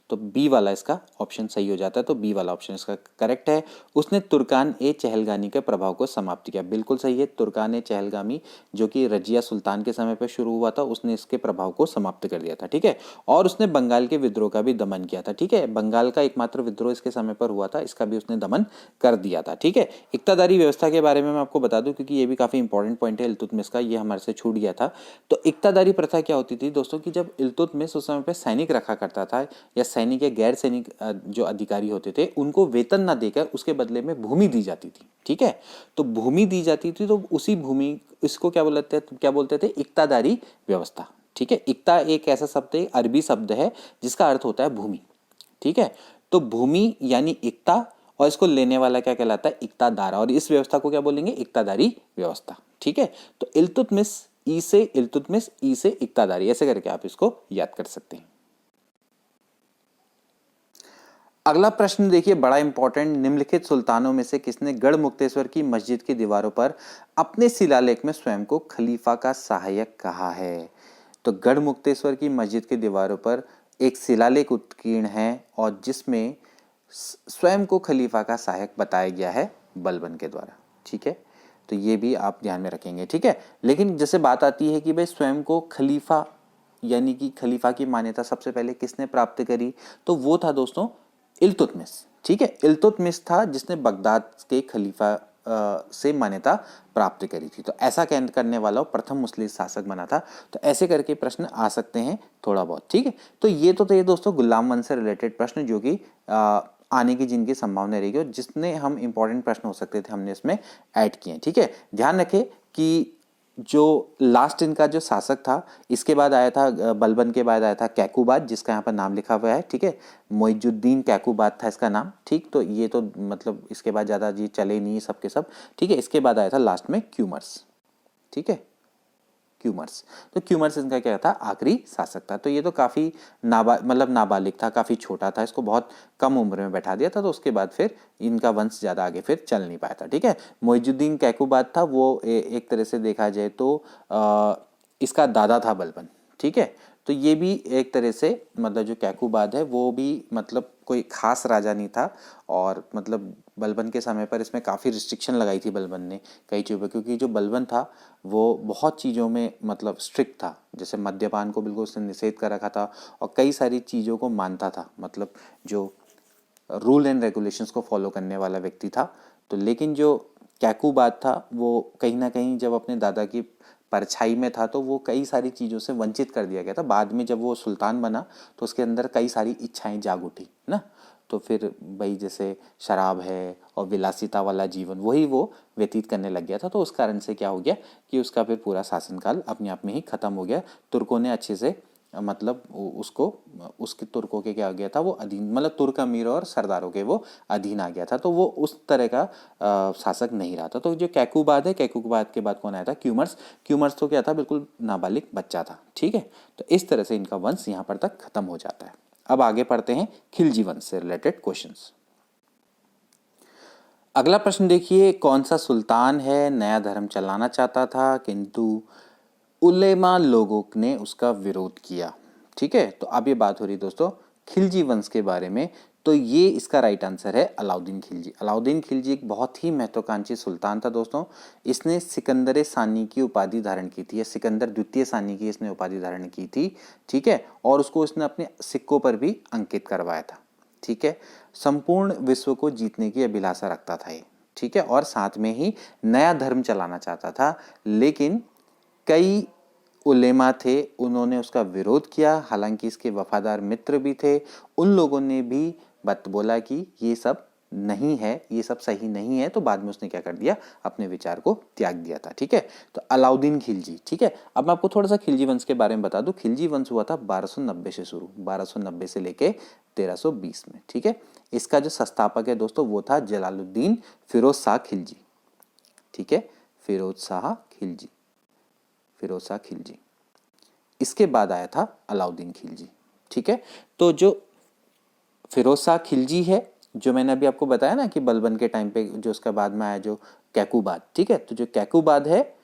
तो बी वाला इसका ऑप्शन सही हो जाता है, तो बी वाला ऑप्शन इसका करेक्ट है। उसने तुर्कान ए चहलगामी के प्रभाव को समाप्त किया, बिल्कुल सही है। तुर्कान ए चहलगामी जो कि रजिया सुल्तान के समय पर शुरू हुआ था, उसने इसके प्रभाव को समाप्त कर दिया था, ठीक है। और उसने बंगाल के विद्रोह का भी दमन किया था, ठीक है। बंगाल का एकमात्र विद्रोह इसके समय पर हुआ था, इसका भी उसने दमन कर दिया था, ठीक है। इक्तादारी व्यवस्था के बारे में मैं आपको बता दूं क्योंकि ये भी काफी इंपॉर्टेंट पॉइंट है इल्तुतमिश का, ये हमारे से छूट गया था। तो इक्तादारी प्रथा क्या होती थी दोस्तों कि जब इल्तुतमिश उस समय पे सैनिक रखा करता था या सैनिक या गैर सैनिक जो अधिकारी होते थे उनको वेतन ना देकर उसके बदले में भूमि दी जाती थी, ठीक है। तो भूमि दी जाती थी, तो उसी भूमि, इसको क्या बोलते थे, इक्तादारी व्यवस्था, ठीक है। इक्ता एक ऐसा शब्द है, अरबी शब्द है जिसका अर्थ होता है भूमि, ठीक है। तो भूमि यानी इक्ता, और इसको लेने वाला क्या कहलाता है, इक्तादार, और इस व्यवस्था को क्या बोलेंगे, इक्तादारी व्यवस्था, ठीक है। तो इल्तुतमिश ई से इक्तादारी, ऐसे करके आप इसको याद कर सकते हैं। अगला प्रश्न देखिए, बड़ा इंपॉर्टेंट, निम्नलिखित सुल्तानों में से किसने गढ़मुक्तेश्वर की मस्जिद की दीवारों पर अपने शिलालेख में स्वयं को खलीफा का सहायक कहा है। तो गढ़मुक्तेश्वर की मस्जिद की दीवारों पर एक शिलालेख उत्कीर्ण है और जिसमें स्वयं को खलीफा का सहायक बताया गया है बलबन के द्वारा, ठीक है। तो ये भी आप ध्यान में रखेंगे, ठीक है। लेकिन जैसे बात आती है कि भाई स्वयं को खलीफा यानी कि खलीफा की मान्यता सबसे पहले किसने प्राप्त करी, तो वो था दोस्तों इल्तुतमिश, ठीक है। इल्तुतमिश था जिसने बगदाद के खलीफा से मान्यता प्राप्त करी थी। तो ऐसा करने वाला प्रथम मुस्लिम शासक बना था। तो ऐसे करके प्रश्न आ सकते हैं थोड़ा बहुत, ठीक है। तो ये तो थे दोस्तों गुलाम वंश से रिलेटेड प्रश्न जो कि आने की जिनकी संभावना रहेगी, और जितने हम इंपॉर्टेंट प्रश्न हो सकते थे हमने इसमें ऐड किए, ठीक है। ध्यान रखें कि जो लास्ट इनका जो शासक था, इसके बाद आया था बलबन के बाद आया था कैकुबाद, जिसका यहाँ पर नाम लिखा हुआ है, ठीक है। मोइजुद्दीन कैकुबाद था इसका नाम, ठीक। तो ये तो मतलब इसके बाद ज़्यादा जी चले नहीं सबके सब, ठीक है। इसके बाद आया था लास्ट में क्यूमर्स, ठीक है, क्यूमर्स। तो क्यूमर्स इनका क्या था, आखिरी शासक था। तो ये तो काफ़ी नाबालिग था, काफ़ी छोटा था, इसको बहुत कम उम्र में बैठा दिया था। तो उसके बाद फिर इनका वंश ज़्यादा आगे फिर चल नहीं पाया था, ठीक है। मोइजुद्दीन कैकुबाद था, वो एक तरह से देखा जाए तो इसका दादा था बलबन, ठीक है। तो ये भी एक तरह से मतलब जो कैकुबाद है वो भी मतलब कोई खास राजा नहीं था, और मतलब बलबन के समय पर इसमें काफ़ी रिस्ट्रिक्शन लगाई थी बलबन ने कई चीज़ों पर, क्योंकि जो बलबन था वो बहुत चीज़ों में मतलब स्ट्रिक्ट था। जैसे मद्यपान को बिल्कुल उसने निषेध कर रखा था और कई सारी चीज़ों को मानता था, मतलब जो रूल एंड रेगुलेशंस को फॉलो करने वाला व्यक्ति था। तो लेकिन जो कैकुबाद था वो कहीं ना कहीं जब अपने दादा की परछाई में था तो वो कई सारी चीज़ों से वंचित कर दिया गया था। बाद में जब वो सुल्तान बना तो उसके अंदर कई सारी इच्छाएं जाग उठी ना, तो फिर भाई जैसे शराब है और विलासिता वाला जीवन वही वो व्यतीत करने लग गया था। तो उस कारण से क्या हो गया कि उसका फिर पूरा शासनकाल अपने आप में ही खत्म हो गया। तुर्कों ने अच्छे से मतलब उसको उसके तुर्कों के क्या हो गया था, वो अधीन, मतलब तुर्क अमीरों और सरदारों के वो अधीन आ गया था। तो वो उस तरह का शासक नहीं रहा था। तो जो कैकुबाद है, कैकुबाद के बाद कौन आया था, क्यूमर्स। क्यूमर्स तो क्या था, बिल्कुल नाबालिग बच्चा था, ठीक है। तो इस तरह से इनका वंश यहाँ पर तक खत्म हो जाता है। अब आगे पढ़ते हैं खिलजी वंश से रिलेटेड क्वेश्चंस। अगला प्रश्न देखिए, कौन सा सुल्तान है नया धर्म चलाना चाहता था किंतु उलेमा लोगों ने उसका विरोध किया। ठीक है, तो अब ये बात हो रही दोस्तों खिलजी वंश के बारे में। तो ये इसका राइट आंसर है अलाउद्दीन खिलजी। अलाउद्दीन खिलजी एक बहुत ही महत्वाकांक्षी सुल्तान था दोस्तों। इसने सिकंदर सानी की उपाधि धारण की थी, या सिकंदर द्वितीय सानी की इसने उपाधि धारण की थी। ठीक है, और उसको इसने अपने सिक्कों पर भी अंकित करवाया था। ठीक है, संपूर्ण विश्व को जीतने की अभिलाषा रखता था ये। ठीक है, और साथ में ही नया धर्म चलाना चाहता था, लेकिन कई उलेमा थे, उन्होंने उसका विरोध किया। हालांकि इसके वफादार मित्र भी थे, उन लोगों ने भी बात बोला कि ये सब नहीं है, ये सब सही नहीं है। तो बाद में उसने क्या कर दिया, अपने विचार को त्याग दिया था। ठीक है, तो अलाउद्दीन खिलजी। ठीक है, अब मैं आपको थोड़ा सा खिलजी वंश के बारे में बता दूं। खिलजी वंश हुआ था 1290 से शुरू, 1290 से लेके 1320 में। ठीक है, इसका जो संस्थापक है दोस्तों वो था जलालुद्दीन फिरोज शाह खिलजी। ठीक है, फिरोज शाह खिलजी, फिरोज शाह खिलजी। इसके बाद आया था अलाउद्दीन खिलजी। ठीक है, तो जो फिरोज शाह खिलजी है, जो मैंने अभी आपको बताया ना कि बलबन के टाइम पे जो उसका बाद में आया जो कैकुबाद। ठीक है, तो जो कैकुबाद है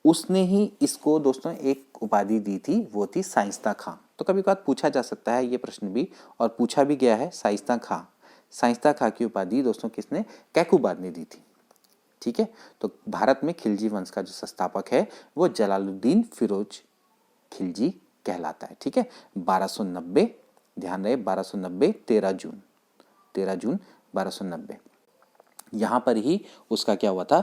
उसने ही इसको दोस्तों एक उपाधि दी थी, वो थी शाइस्ता खां। तो कभी कभार पूछा जा सकता है ये प्रश्न भी, और पूछा भी गया है। शाइस्ता खां, शाइस्ता खां की उपाधि दोस्तों किसने, कैकुबाद ने दी थी। ठीक है, तो भारत में खिलजी वंश का जो संस्थापक है वो जलालुद्दीन फिरोज खिलजी कहलाता है। ठीक है, 1290, ध्यान रहे 1290, 13 जून, 13 जून 1290, यहां पर ही उसका क्या हुआ था,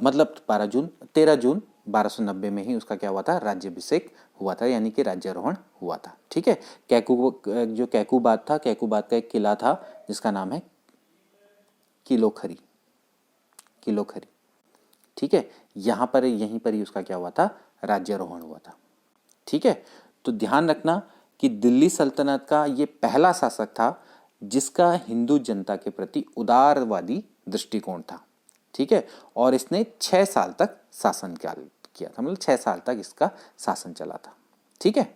मतलब 12 जून, 13 जून 1290 में ही उसका क्या हुआ था, राज्याभिषेक हुआ था, यानी कि राज्यारोहण हुआ था। ठीक है, जो कैकुबाद था, कैकुबाद का एक किला था जिसका नाम है किलोखरी, किलोखरी। ठीक है, यहां पर यहीं पर ही उसका क्या हुआ था, राज्यारोहण हुआ था। ठीक है, तो ध्यान रखना कि दिल्ली सल्तनत का ये पहला शासक था जिसका हिंदू जनता के प्रति उदारवादी दृष्टिकोण था। ठीक है, और इसने 6 साल तक शासन किया था, मतलब 6 साल तक इसका शासन चला था। ठीक है,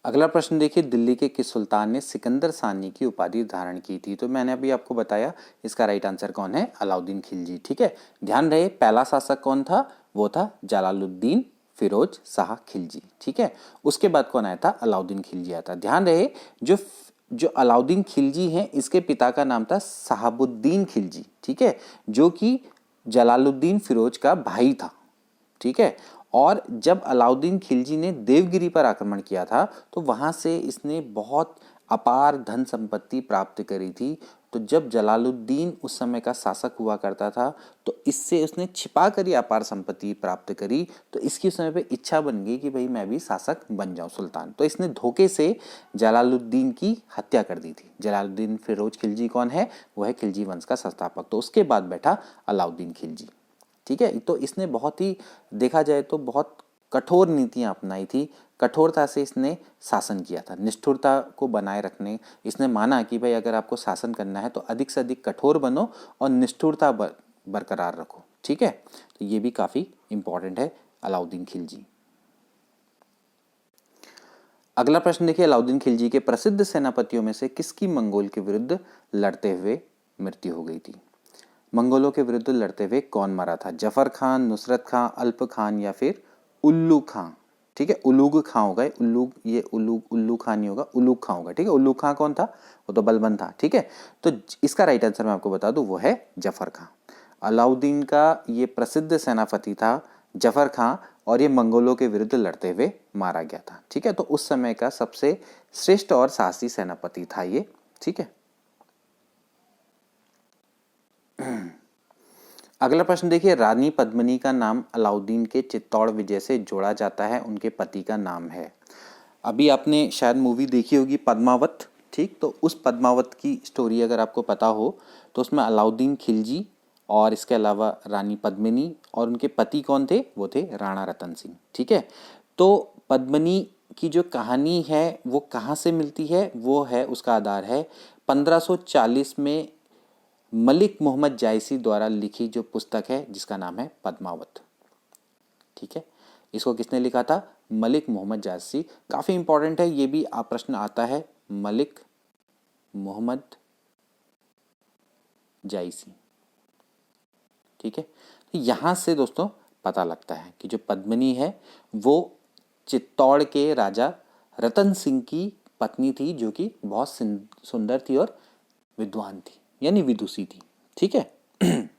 अगला प्रश्न देखिए, दिल्ली के किस सुल्तान ने सिकंदर सानी की उपाधि धारण की थी। तो मैंने अभी आपको बताया इसका राइट आंसर कौन है, अलाउद्दीन खिलजी। ठीक है, ध्यान रहे पहला शासक कौन था, वो था जलालुद्दीन फिरोज शाह खिलजी। ठीक है, उसके बाद कौन आया था, अलाउद्दीन खिलजी आया था। ध्यान रहे जो जो अलाउद्दीन खिलजी हैं इसके पिता का नाम था शहाबुद्दीन खिलजी। ठीक है, जो कि जलालुद्दीन फिरोज का भाई था। ठीक है, और जब अलाउद्दीन खिलजी ने देवगिरी पर आक्रमण किया था तो वहां से इसने बहुत अपार धन संपत्ति प्राप्त करी थी। तो जब जलालुद्दीन उस समय का शासक हुआ करता था तो इससे उसने छिपा कर ही अपार संपत्ति प्राप्त करी। तो इसकी उस समय पे इच्छा बन गई कि भाई मैं भी शासक बन जाऊं, सुल्तान। तो इसने धोखे से जलालुद्दीन की हत्या कर दी थी। जलालुद्दीन फिरोज खिलजी कौन है, वो है खिलजी वंश का संस्थापक। तो उसके बाद बैठा अलाउद्दीन खिलजी। ठीक है, तो इसने बहुत ही, देखा जाए तो बहुत कठोर नीतियां अपनाई थी, कठोरता से इसने शासन किया था, निष्ठुरता को बनाए रखने। इसने माना कि भाई अगर आपको शासन करना है तो अधिक से अधिक कठोर बनो और निष्ठुरता बरकरार रखो। ठीक है, तो ये भी काफी इंपॉर्टेंट है अलाउद्दीन खिलजी। अगला प्रश्न देखिए, अलाउद्दीन खिलजी के प्रसिद्ध सेनापतियों में से किसकी मंगोल के विरुद्ध लड़ते हुए मृत्यु हो गई थी। मंगोलों के विरुद्ध लड़ते हुए कौन मरा था, जफर खान, नुसरत खां, अल्प खान या फिर उल्लू खां। ठीक है, उलूग खां होगा, उल्लू, ये उल्लू खां नहीं होगा, उलूग खां होगा। ठीक है, उल्लू खां कौन था, वो तो बलबन था। ठीक है, तो इसका राइट आंसर मैं आपको बता दूं, वो है जफर खां। अलाउद्दीन का ये प्रसिद्ध सेनापति था जफर खां, और ये मंगोलों के विरुद्ध लड़ते हुए मारा गया था। ठीक है, तो उस समय का सबसे श्रेष्ठ और साहसी सेनापति था ये। ठीक है, अगला प्रश्न देखिए, रानी पद्मिनी का नाम अलाउद्दीन के चित्तौड़ विजय से जोड़ा जाता है, उनके पति का नाम है। अभी आपने शायद मूवी देखी होगी पद्मावत। ठीक, तो उस पद्मावत की स्टोरी अगर आपको पता हो तो उसमें अलाउद्दीन खिलजी और इसके अलावा रानी पद्मिनी और उनके पति कौन थे, वो थे राणा रतन सिंह। ठीक है, तो पद्मिनी की जो कहानी है वो कहाँ से मिलती है, वो है, उसका आधार है 1540 में मलिक मोहम्मद जायसी द्वारा लिखी जो पुस्तक है जिसका नाम है पद्मावत। ठीक है, इसको किसने लिखा था, मलिक मोहम्मद जायसी। काफी इंपॉर्टेंट है ये भी, आप प्रश्न आता है, मलिक मोहम्मद जायसी। ठीक है, तो यहाँ से दोस्तों पता लगता है कि जो पद्मिनी है वो चित्तौड़ के राजा रतन सिंह की पत्नी थी, जो कि बहुत सुंदर थी और विद्वान थी, यानी विदुषी थी। ठीक है।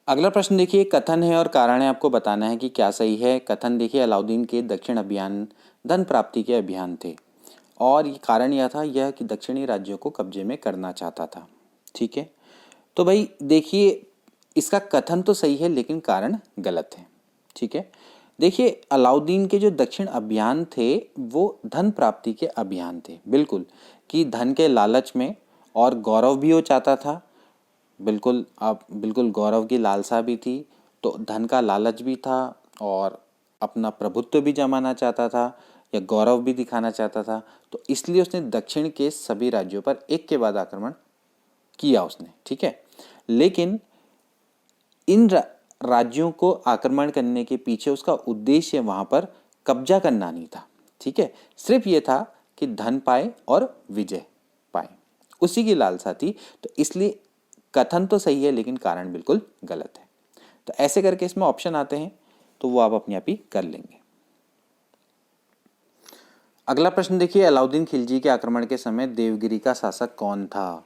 अगला प्रश्न देखिए, कथन है और कारण है, आपको बताना है कि क्या सही है। कथन देखिए, अलाउद्दीन के दक्षिण अभियान धन प्राप्ति के अभियान थे और ये कारण यह था यह कि दक्षिणी राज्यों को कब्जे में करना चाहता था। ठीक है, तो भाई देखिए इसका कथन तो सही है लेकिन कारण गलत है। ठीक है, देखिए अलाउद्दीन के जो दक्षिण अभियान थे वो धन प्राप्ति के अभियान थे, बिल्कुल, कि धन के लालच में, और गौरव भी वो चाहता था, बिल्कुल, आप बिल्कुल गौरव की लालसा भी थी, तो धन का लालच भी था और अपना प्रभुत्व भी जमाना चाहता था या गौरव भी दिखाना चाहता था। तो इसलिए उसने दक्षिण के सभी राज्यों पर एक के बाद आक्रमण किया उसने। ठीक है, लेकिन इन राज्यों को आक्रमण करने के पीछे उसका उद्देश्य वहां पर कब्जा करना नहीं था। ठीक है, सिर्फ ये था कि धन पाए और विजय पाए, उसी की लालसा थी। तो इसलिए कथन तो सही है लेकिन कारण बिल्कुल गलत है। तो ऐसे करके इसमें ऑप्शन आते हैं, तो वो आप अपने आप ही कर लेंगे। अगला प्रश्न देखिए, अलाउद्दीन खिलजी के आक्रमण के समय देवगिरी का शासक कौन था?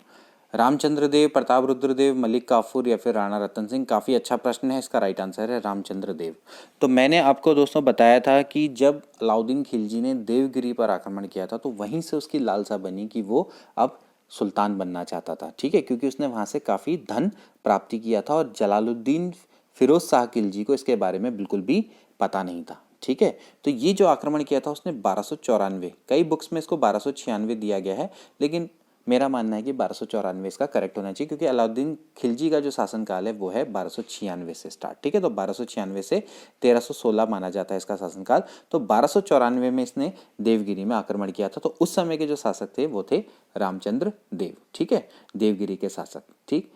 रामचंद्र देव, प्रताप रुद्र देव, मलिक काफूर या फिर राणा रतन सिंह? काफ़ी अच्छा प्रश्न है, इसका राइट आंसर है रामचंद्र देव। तो मैंने आपको दोस्तों बताया था कि जब अलाउद्दीन खिलजी ने देवगिरी पर आक्रमण किया था तो वहीं से उसकी लालसा बनी कि वो अब सुल्तान बनना चाहता था। ठीक है, क्योंकि उसने वहाँ से काफ़ी धन प्राप्ति किया था और जलालुद्दीन फिरोज शाह खिलजी को इसके बारे में बिल्कुल भी पता नहीं था। ठीक है, तो ये जो आक्रमण किया था उसने 1294, कई बुक्स में इसको 1296 दिया गया है, लेकिन मेरा मानना है कि 1294 इसका करेक्ट होना चाहिए, क्योंकि अलाउद्दीन खिलजी का जो शासनकाल है वो है 1296 से स्टार्ट। ठीक है, तो 1296 से 1316 माना जाता है इसका शासनकाल। तो 1294 में इसने देवगिरी में आक्रमण किया था। तो उस समय के जो शासक थे वो थे रामचंद्र देव। ठीक है, देवगिरी के शासक। ठीक,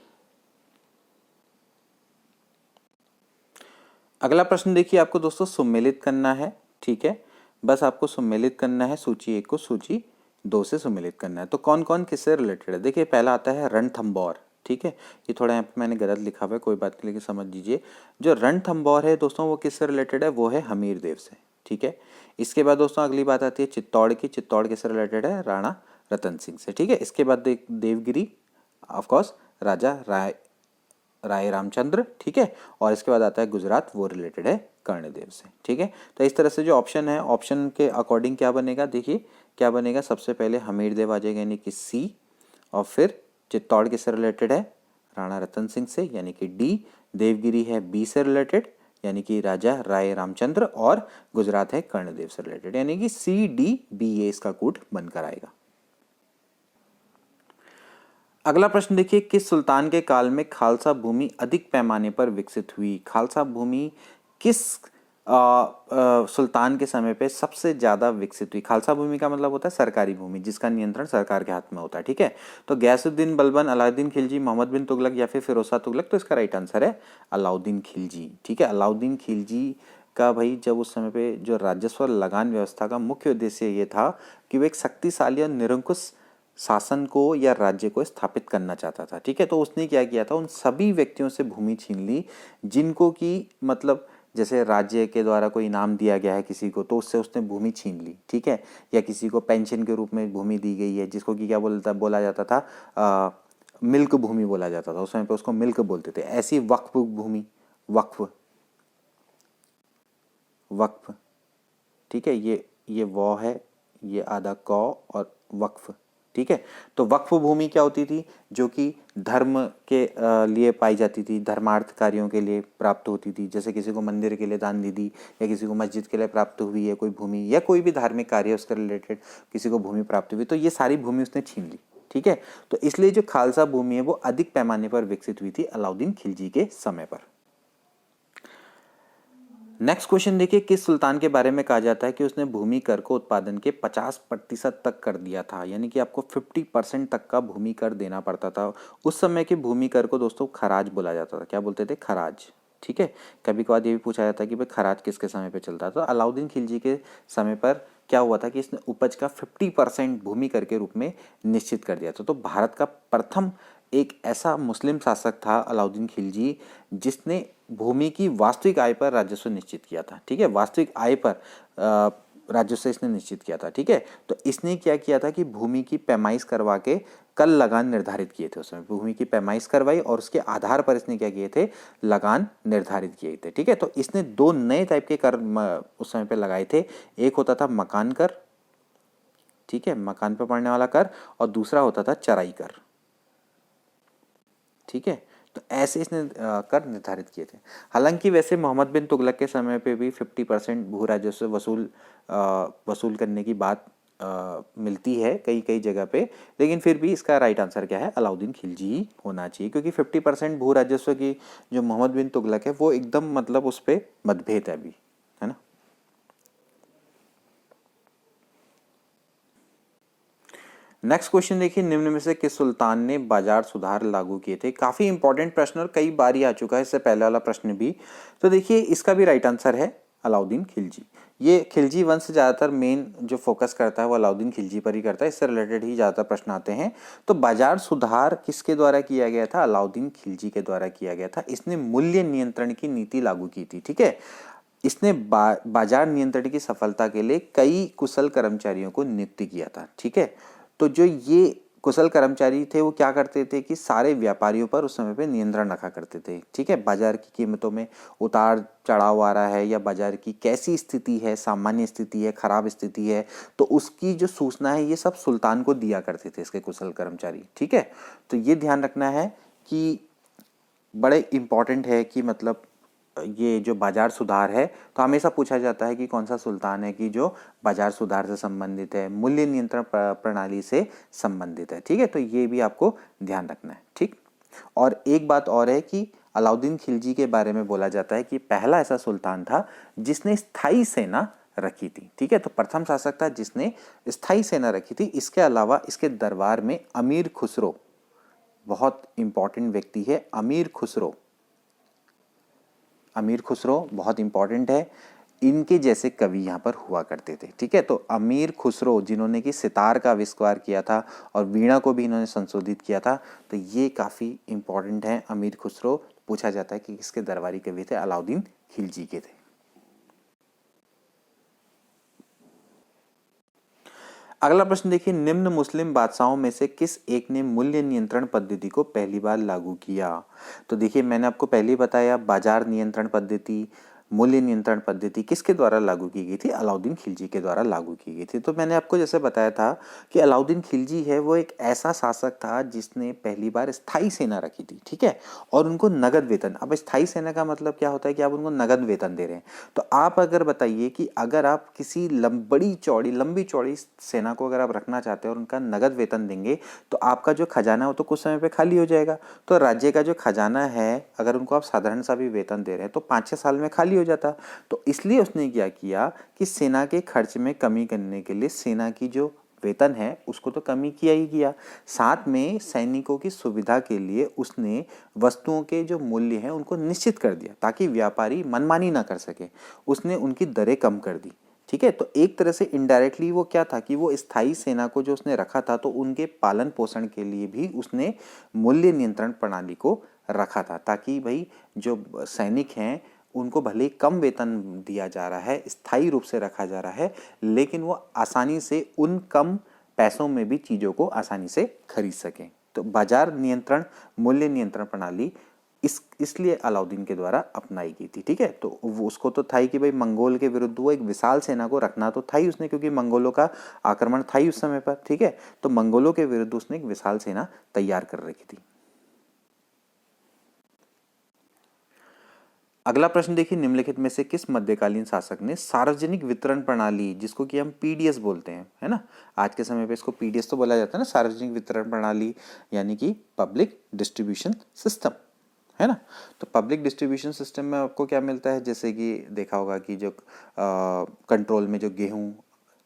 अगला प्रश्न देखिए, आपको दोस्तों सम्मिलित करना है। ठीक है, बस आपको सम्मिलित करना है सूची 1 को सूची 2 से सम्मिलित करना है। तो कौन कौन किससे रिलेटेड है? देखिए पहला आता है रणथंबोर। ठीक है, ये थोड़ा यहाँ पे मैंने गलत लिखा हुआ है, कोई बात नहीं, लेकिन समझ लीजिए जो रणथंबोर है दोस्तों वो किससे रिलेटेड है? वो है हमीर देव से। ठीक है, इसके बाद दोस्तों अगली बात आती है चित्तौड़ की। चित्तौड़ किससे रिलेटेड है? राणा रतन सिंह से। ठीक है, इसके बाद देवगिरी, ऑफकोर्स राजा राय रामचंद्र। ठीक है, और इसके बाद आता है गुजरात, वो रिलेटेड है कर्णदेव से। ठीक है, तो इस तरह से जो ऑप्शन है, ऑप्शन के अकॉर्डिंग क्या बनेगा? देखिए क्या बनेगा, सबसे पहले हमीर देव आ जाएगा यानी कि सी, और फिर चित्तौड़ किससे रिलेटेड है? राणा रतन सिंह से यानी कि डी, देवगिरी है बी से रिलेटेड यानी कि राजा राय रामचंद्र, और गुजरात है कर्णदेव से रिलेटेड यानी कि सी डी बी, ए इसका कूट बनकर आएगा। अगला प्रश्न देखिए, किस सुल्तान के काल में खालसा भूमि अधिक पैमाने पर विकसित हुई? खालसा भूमि किस सुल्तान के समय पे सबसे ज्यादा विकसित हुई? खालसा भूमि का मतलब होता है सरकारी भूमि जिसका नियंत्रण सरकार के हाथ में होता है। ठीक है, तो गयासुद्दीन बलबन, अलाउद्दीन खिलजी, मोहम्मद बिन तुगलक या फिर फिरोज शाह तुगलक? तो इसका राइट आंसर है अलाउद्दीन खिलजी। ठीक है, अलाउद्दीन खिलजी का भाई जब उस समय पे जो राजस्व लगान व्यवस्था का मुख्य उद्देश्य ये था कि वो एक शक्तिशाली और निरंकुश शासन को या राज्य को स्थापित करना चाहता था। ठीक है, तो उसने क्या किया था, उन सभी व्यक्तियों से भूमि छीन ली जिनको कि मतलब जैसे राज्य के द्वारा कोई इनाम दिया गया है किसी को, तो उससे उसने भूमि छीन ली। ठीक है, या किसी को पेंशन के रूप में भूमि दी गई है जिसको कि क्या बोला जाता था, मिल्क भूमि बोला जाता था, उस समय पे उसको मिल्क बोलते थे। ऐसी वक्फ भूमि, वक्फ वक्फ। ठीक है, ये वो है, ये आधा कौ और वक्फ। ठीक है, तो वक्फ भूमि क्या होती थी? जो कि धर्म के लिए पाई जाती थी, धर्मार्थ कार्यों के लिए प्राप्त होती थी। जैसे किसी को मंदिर के लिए दान दे दी या किसी को मस्जिद के लिए प्राप्त हुई है कोई भूमि, या कोई भी धार्मिक कार्य उसके रिलेटेड किसी को भूमि प्राप्त हुई, तो ये सारी भूमि उसने छीन ली। ठीक है, तो इसलिए जो खालसा भूमि है वो अधिक पैमाने पर विकसित हुई थी अलाउद्दीन खिलजी के समय पर। नेक्स्ट क्वेश्चन देखिए, किस सुल्तान के बारे में कहा जाता है कि उसने भूमि कर को उत्पादन के 50% तक कर दिया था? यानी कि आपको 50% तक का भूमि कर देना पड़ता था। उस समय के भूमि कर को दोस्तों खराज बोला जाता था। क्या बोलते थे? खराज। ठीक है, कभी कभार ये भी पूछा जाता है कि भाई खराज किसके समय पे चलता था? तो अलाउद्दीन खिलजी के समय पर क्या हुआ था कि इसने उपज का 50% भूमि कर के रूप में निश्चित कर दिया था। तो भारत का प्रथम एक ऐसा मुस्लिम शासक था अलाउद्दीन खिलजी, जिसने भूमि की वास्तविक आय पर राजस्व निश्चित किया था। ठीक है, वास्तविक आय पर राजस्व इसने निश्चित किया था। ठीक है, तो इसने क्या किया था कि भूमि की पैमाइश करवा के कल लगान निर्धारित किए थे। उसमें भूमि की पैमाइश करवाई और उसके आधार पर इसने क्या किए थे, लगान निर्धारित किए थे। ठीक है, तो इसने दो नए टाइप के कर उस समय पे लगाए थे। एक होता था मकान कर, ठीक है, मकान पर पड़ने वाला कर, और दूसरा होता था चराई कर। ठीक है, तो ऐसे इसने कर निर्धारित किए थे। हालांकि वैसे मोहम्मद बिन तुगलक के समय पे भी 50% भू राजस्व वसूल करने की बात मिलती है कई कई जगह पे, लेकिन फिर भी इसका राइट आंसर क्या है, अलाउद्दीन खिलजी ही होना चाहिए, क्योंकि 50% भू राजस्व की जो मोहम्मद बिन तुगलक है वो एकदम मतलब उस पर मतभेद है अभी, है ना। नेक्स्ट क्वेश्चन देखिए, निम्न में से किस सुल्तान ने बाजार सुधार लागू किए थे। काफी इंपॉर्टेंट प्रश्न और कई बार ही आ चुका है, इससे पहले वाला प्रश्न भी। तो देखिए इसका भी राइट आंसर है अलाउद्दीन खिलजी। ये खिलजी वंश ज्यादातर मेन जो फोकस करता है वो अलाउद्दीन खिलजी पर ही करता है, इससे रिलेटेड ही ज्यादातर प्रश्न आते हैं। तो बाजार सुधार किसके द्वारा किया गया था, अलाउद्दीन खिलजी के द्वारा किया गया था। इसने मूल्य नियंत्रण की नीति लागू की थी। ठीक है, इसने बाजार नियंत्रण की सफलता के लिए कई कुशल कर्मचारियों को नियुक्त किया था। ठीक है, तो जो ये कुशल कर्मचारी थे वो क्या करते थे कि सारे व्यापारियों पर उस समय पे नियंत्रण रखा करते थे। ठीक है, बाजार की कीमतों में उतार चढ़ाव आ रहा है या बाजार की कैसी स्थिति है, सामान्य स्थिति है, खराब स्थिति है, तो उसकी जो सूचना है ये सब सुल्तान को दिया करते थे इसके कुशल कर्मचारी। ठीक है, तो ये ध्यान रखना है कि बड़े इंपॉर्टेंट है कि मतलब ये जो बाजार सुधार है, तो हमेशा पूछा जाता है कि कौन सा सुल्तान है कि जो बाजार सुधार से संबंधित है, मूल्य नियंत्रण प्रणाली से संबंधित है। ठीक है, तो ये भी आपको ध्यान रखना है। ठीक, और एक बात और है कि अलाउद्दीन खिलजी के बारे में बोला जाता है कि पहला ऐसा सुल्तान था जिसने स्थायी सेना रखी थी। ठीक है, तो प्रथम शासक था जिसने स्थायी सेना रखी थी। इसके अलावा इसके दरबार में अमीर खुसरो, बहुत इंपॉर्टेंट व्यक्ति है अमीर खुसरो। अमीर खुसरो बहुत इंपॉर्टेंट है, इनके जैसे कवि यहाँ पर हुआ करते थे। ठीक है, तो अमीर खुसरो जिन्होंने कि सितार का आविष्कार किया था और वीणा को भी इन्होंने संशोधित किया था, तो ये काफ़ी इंपॉर्टेंट है अमीर खुसरो। पूछा जाता है कि किसके दरबारी कवि थे, अलाउद्दीन खिलजी के थे। अगला प्रश्न देखिए, निम्न मुस्लिम बादशाहों में से किस एक ने मूल्य नियंत्रण पद्धति को पहली बार लागू किया। तो देखिए मैंने आपको पहले ही बताया, बाजार नियंत्रण पद्धति, मूल्य नियंत्रण पद्धति किसके द्वारा लागू की गई थी, अलाउद्दीन खिलजी के द्वारा लागू की गई थी। तो मैंने आपको जैसे बताया था कि अलाउद्दीन खिलजी है वो एक ऐसा शासक था जिसने पहली बार स्थायी सेना रखी थी। ठीक है, और उनको नगद वेतन, अब स्थायी सेना का मतलब क्या होता है कि आप उनको नगद वेतन दे रहे हैं। तो आप अगर बताइए कि अगर आप किसी लंबी चौड़ी सेना को अगर आप रखना चाहते हैं और उनका नगद वेतन देंगे, तो आपका जो खजाना है वो तो कुछ समय पे खाली हो जाएगा। तो राज्य का जो खजाना है अगर उनको आप साधारण सा भी वेतन दे रहे हैं तो 5-6 साल में खाली हो जाता। तो इसलिए उसने क्या किया कि सेना के खर्च में कमी करने के लिए सेना की जो वेतन है उसको तो कमी किया ही किया, साथ में सैनिकों की सुविधा के लिए उसने वस्तुओं के जो मूल्य हैं उनको निश्चित कर दिया ताकि व्यापारी मनमानी ना कर सके। उसने उनकी दरें कम कर दी। ठीक है, तो एक तरह से इनडायरेक्टली वो क्या था कि वो स्थायी सेना को जो उसने रखा था तो उनके पालन पोषण के लिए भी उसने मूल्य नियंत्रण प्रणाली को रखा था, ताकि भाई जो सैनिक हैं उनको भले ही कम वेतन दिया जा रहा है, स्थायी रूप से रखा जा रहा है, लेकिन वो आसानी से उन कम पैसों में भी चीज़ों को आसानी से खरीद सकें। तो बाजार नियंत्रण, मूल्य नियंत्रण प्रणाली इसलिए अलाउद्दीन के द्वारा अपनाई गई थी। ठीक है, तो वो उसको तो था ही कि भाई मंगोल के विरुद्ध वो एक विशाल सेना को रखना तो था ही उसने, क्योंकि मंगोलों का आक्रमण था ही उस समय पर। ठीक है, तो मंगोलों के विरुद्ध उसने एक विशाल सेना तैयार कर रखी थी। अगला प्रश्न देखिए, निम्नलिखित में से किस मध्यकालीन शासक ने सार्वजनिक वितरण प्रणाली, जिसको कि हम पीडीएस बोलते हैं, है ना, आज के समय पे इसको पीडीएस तो बोला जाता है ना, सार्वजनिक वितरण प्रणाली यानी कि पब्लिक डिस्ट्रीब्यूशन सिस्टम, है ना। तो पब्लिक डिस्ट्रीब्यूशन सिस्टम में आपको क्या मिलता है, जैसे कि देखा होगा कि जो कंट्रोल में जो गेहूं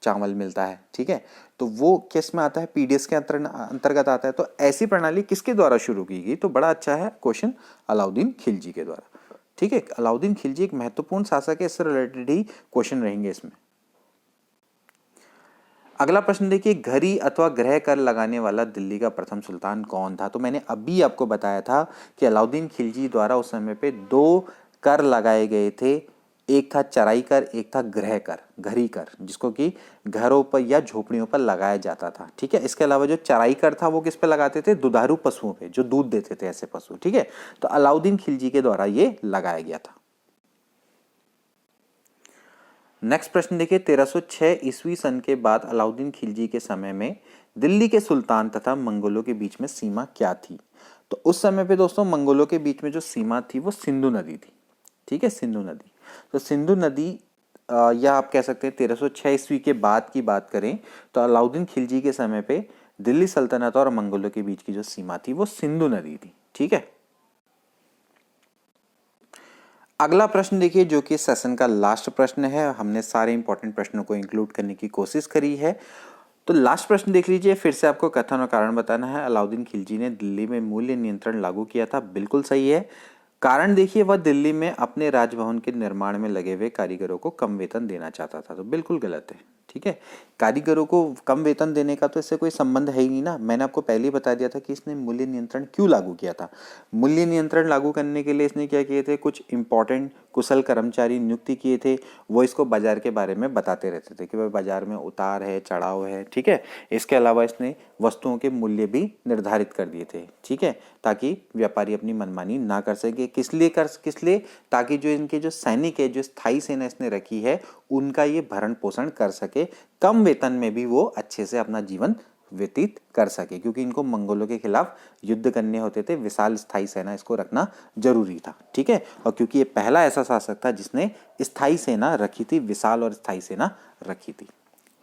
चावल मिलता है, ठीक है, तो वो किस में आता है, पीडीएस के अंतर्गत आता है। तो ऐसी प्रणाली किसके द्वारा शुरू की गई, तो बड़ा अच्छा है क्वेश्चन, अलाउद्दीन खिलजी के द्वारा। ठीक है, अलाउद्दीन खिलजी एक महत्वपूर्ण शासक है, इससे रिलेटेड ही क्वेश्चन रहेंगे इसमें। अगला प्रश्न देखिए, घरी अथवा गृह कर लगाने वाला दिल्ली का प्रथम सुल्तान कौन था? तो मैंने अभी आपको बताया था कि अलाउद्दीन खिलजी द्वारा उस समय पे दो कर लगाए गए थे। एक था चराई कर, एक था गृह कर, घरी कर, जिसको कि घरों पर या झोपड़ियों पर लगाया जाता था। ठीक है, इसके अलावा जो चराई कर था वो किस पे लगाते थे? दुधारू पशुओं पे, जो दूध देते थे ऐसे पशु। ठीक है, तो अलाउद्दीन खिलजी के द्वारा ये लगाया गया था। नेक्स्ट प्रश्न देखिए, 1306 ईस्वी सन के बाद अलाउद्दीन खिलजी के समय में दिल्ली के सुल्तान तथा मंगोलों के बीच में सीमा क्या थी? तो उस समय पे दोस्तों मंगोलों के बीच में जो सीमा थी वो सिंधु नदी थी। ठीक है, सिंधु नदी। तो सिंधु नदी या आप कह सकते हैं 1306 ईस्वी के बाद की बात करें तो अलाउद्दीन खिलजी के समय पे दिल्ली सल्तनत और मंगोलों के बीच की जो सीमा थी वो सिंधु नदी थी। ठीक है, अगला प्रश्न देखिए जो कि सेशन का लास्ट प्रश्न है। हमने सारे इंपॉर्टेंट प्रश्नों को इंक्लूड करने की कोशिश करी है। तो लास्ट प्रश्न देख लीजिए, फिर से आपको कथन और कारण बताना है। अलाउद्दीन खिलजी ने दिल्ली में मूल्य नियंत्रण लागू किया था, बिल्कुल सही है। कारण देखिए, वह दिल्ली में अपने राजभवन के निर्माण में लगे हुए कारीगरों को कम वेतन देना चाहता था, तो बिल्कुल गलत है। ठीक है, कारीगरों को कम वेतन देने का तो इससे कोई संबंध है ही नहीं ना। मैंने आपको पहले ही बता दिया था कि इसने मूल्य नियंत्रण क्यों लागू किया था। मूल्य नियंत्रण लागू करने के लिए इसने क्या किए थे? कुछ इंपॉर्टेंट कुशल कर्मचारी नियुक्ति किए थे। वो इसको बाजार के बारे में बताते रहते थे कि भाई बाजार में उतार है, चढ़ाव है। ठीक है, इसके अलावा इसने वस्तुओं के मूल्य भी निर्धारित कर दिए थे। ठीक है, ताकि व्यापारी अपनी मनमानी ना कर सके। किस लिए? ताकि जो इनके जो सैनिक है, जो स्थायी सेना इसने रखी है, उनका ये भरण पोषण कर सके, कम वेतन में भी वो अच्छे से अपना जीवन व्यतीत कर सके, क्योंकि इनको मंगोलों के खिलाफ युद्ध करने होते थे। विशाल स्थायी सेना इसको रखना जरूरी था। ठीक है, और क्योंकि ये पहला ऐसा शासक था जिसने स्थायी सेना रखी थी, विशाल और स्थायी सेना रखी थी।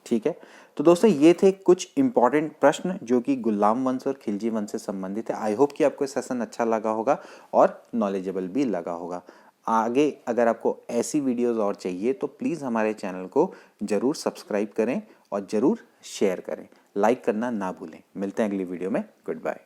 ठीक है, तो दोस्तों ये थे कुछ इंपॉर्टेंट प्रश्न जो कि गुलाम वंश और खिलजी वंश से संबंधित है। आई होप कि आपको सेशन अच्छा लगा होगा और नॉलेजेबल भी लगा होगा। आगे अगर आपको ऐसी वीडियोस और चाहिए तो प्लीज़ हमारे चैनल को ज़रूर सब्सक्राइब करें और ज़रूर शेयर करें, लाइक करना ना भूलें। मिलते हैं अगली वीडियो में। Good bye.